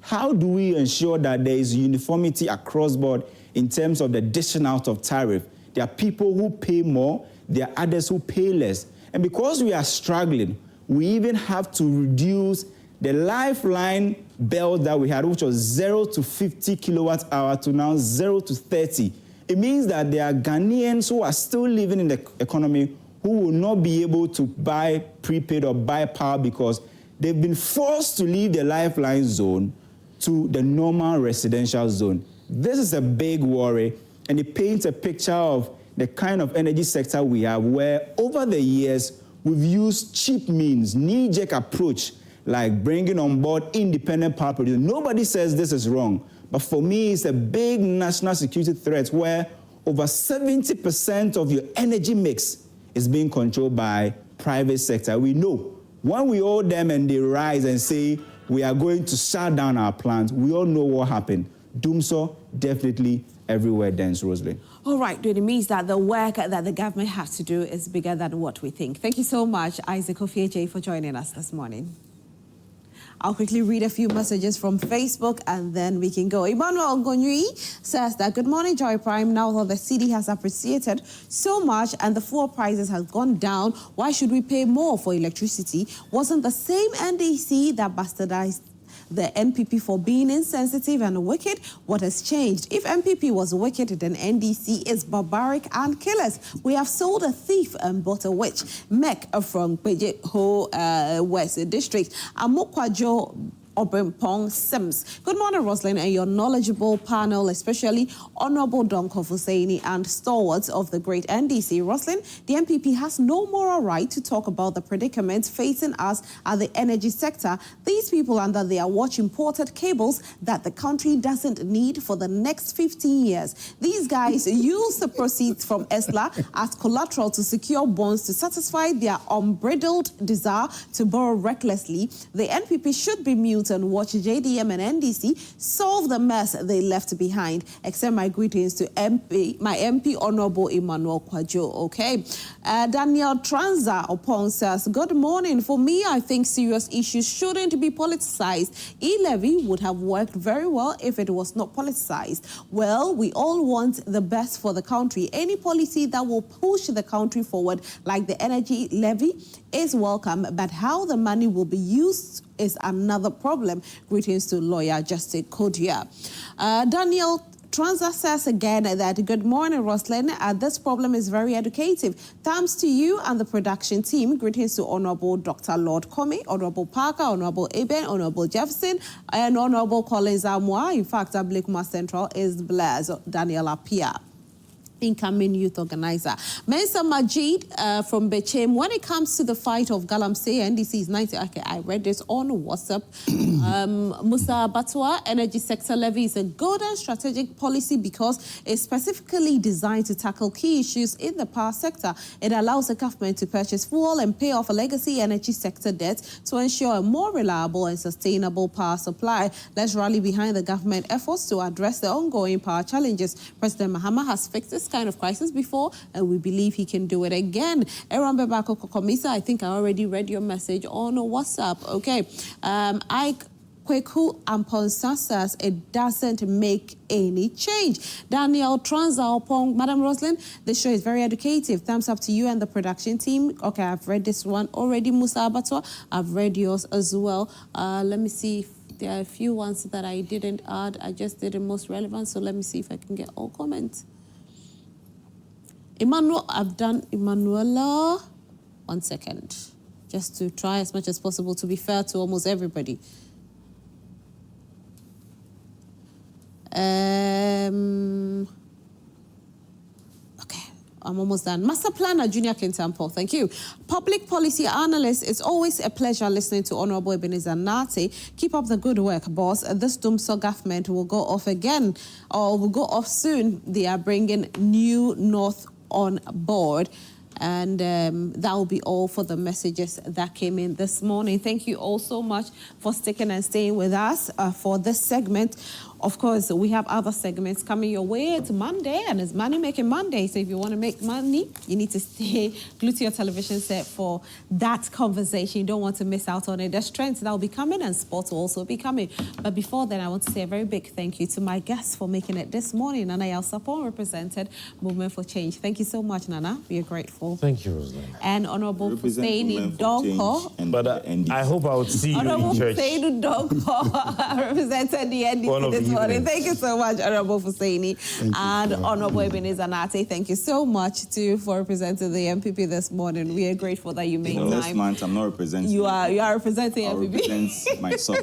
How do we ensure that there is uniformity across board in terms of the dishing out of tariff? There are people who pay more, there are others who pay less. And because we are struggling, we even have to reduce the lifeline belt that we had, which was 0 to 50 kilowatt hour, to now 0 to 30. It means that there are Ghanaians who are still living in the economy who will not be able to buy prepaid or buy power because they've been forced to leave the lifeline zone to the normal residential zone. This is a big worry, and it paints a picture of the kind of energy sector we have, where over the years we've used cheap means, knee-jerk approach, like bringing on board independent power producers. Nobody says this is wrong, but for me, it's a big national security threat where over 70% of your energy mix is being controlled by private sector. We know when we owe them and they rise and say we are going to shut down our plants, we all know what happened. Doomso definitely everywhere dance, Rosalind. All right, it means that the work that the government has to do is bigger than what we think. Thank you so much, Isaac Ofieje, for joining us this morning. I'll quickly read a few messages from Facebook and then we can go. Emmanuel Gonyui says that, good morning, Joy Prime. Now that the city has appreciated so much and the fuel prices have gone down, why should we pay more for electricity? Wasn't the same NDC that bastardized the NPP for being insensitive and wicked? What has changed? If NPP was wicked, then NDC is barbaric and killers. We have sold a thief and bought a witch. Mek from Peje Ho West District. Amokwajo Obrimpong Sims. Good morning, Rosalind, and your knowledgeable panel, especially Honorable Donko Husseini and stalwarts of the great NDC. Rosalind, the NPP has no moral right to talk about the predicaments facing us at the energy sector. These people under their watch imported cables that the country doesn't need for the next 15 years. These guys use the proceeds from ESLA as collateral to secure bonds to satisfy their unbridled desire to borrow recklessly. The NPP should be mute and watch JDM and NDC solve the mess they left behind. Extend my greetings to my MP, Honorable Emmanuel Kwajo. Okay. Daniel Tranza Opong says, good morning. For me, I think serious issues shouldn't be politicized. Levy would have worked very well if it was not politicized. Well, we all want the best for the country. Any policy that will push the country forward, like the energy levy, is welcome, but how the money will be used is another problem. Greetings to lawyer Justice Kodia. Daniel Transa says again that, good morning, Rosalind. This problem is very educative. Thanks to you and the production team. Greetings to Honorable Dr. Lord Comey, Honorable Parker, Honorable Eben, Honorable Jefferson, and Honorable Collins Amwa. In fact, Blakuma Central is blessed. Daniel Apia, incoming youth organizer. Mensa Majid from Bechem, when it comes to the fight of Galamsey, NDC is 90. Okay, I read this on WhatsApp. Musa Batwa, energy sector levy is a good and strategic policy because it's specifically designed to tackle key issues in the power sector. It allows the government to purchase fuel and pay off a legacy energy sector debt to ensure a more reliable and sustainable power supply. Let's rally behind the government efforts to address the ongoing power challenges. President Mahama has fixed this kind of crisis before, and we believe he can do it again. Aaron Bebako Kokomisa, I think I already read your message on WhatsApp. Okay. Ike Kweku Amponsa says it doesn't make any change. Daniel Transa Opong, Madam Rosalind, this show is very educative. Thumbs up to you and the production team. Okay, I've read this one already. Musa Abatwa, I've read yours as well. Let me see if there are a few ones that I didn't add. I just did the most relevant, so let me see if I can get all comments. Emmanuel, I've done Emmanuela. 1 second. Just to try as much as possible to be fair to almost everybody. Okay, I'm almost done. Master Planner, Junior Kintampo, thank you. Public policy analyst, it's always a pleasure listening to Honorable Ebenezer Nartey. Keep up the good work, boss. This Doomso government will go off again, or will go off soon. They are bringing New North on board. And that will be all for the messages that came in this morning. Thank you all so much for sticking and staying with us for this segment. Of course, we have other segments coming your way. It's Monday, and it's Money Making Monday. So if you want to make money, you need to stay glued to your television set for that conversation. You don't want to miss out on it. There's trends that will be coming, and sports will also be coming. But before then, I want to say a very big thank you to my guests for making it this morning. Nana Yelsapon represented Movement for Change. Thank you so much, Nana. We are grateful. Thank you, Rosalind. And Honorable Husseini Donko. But I hope I would see you Honorable in church. Husseini Donko represented the NDC this morning. Thank you so much, Honorable Husseini. And Honorable Ebenezer Nartey, thank you so much, too, for representing the MPP this morning. We are grateful that you made time. This month, I'm not representing. You are representing I'll MPP. represent myself.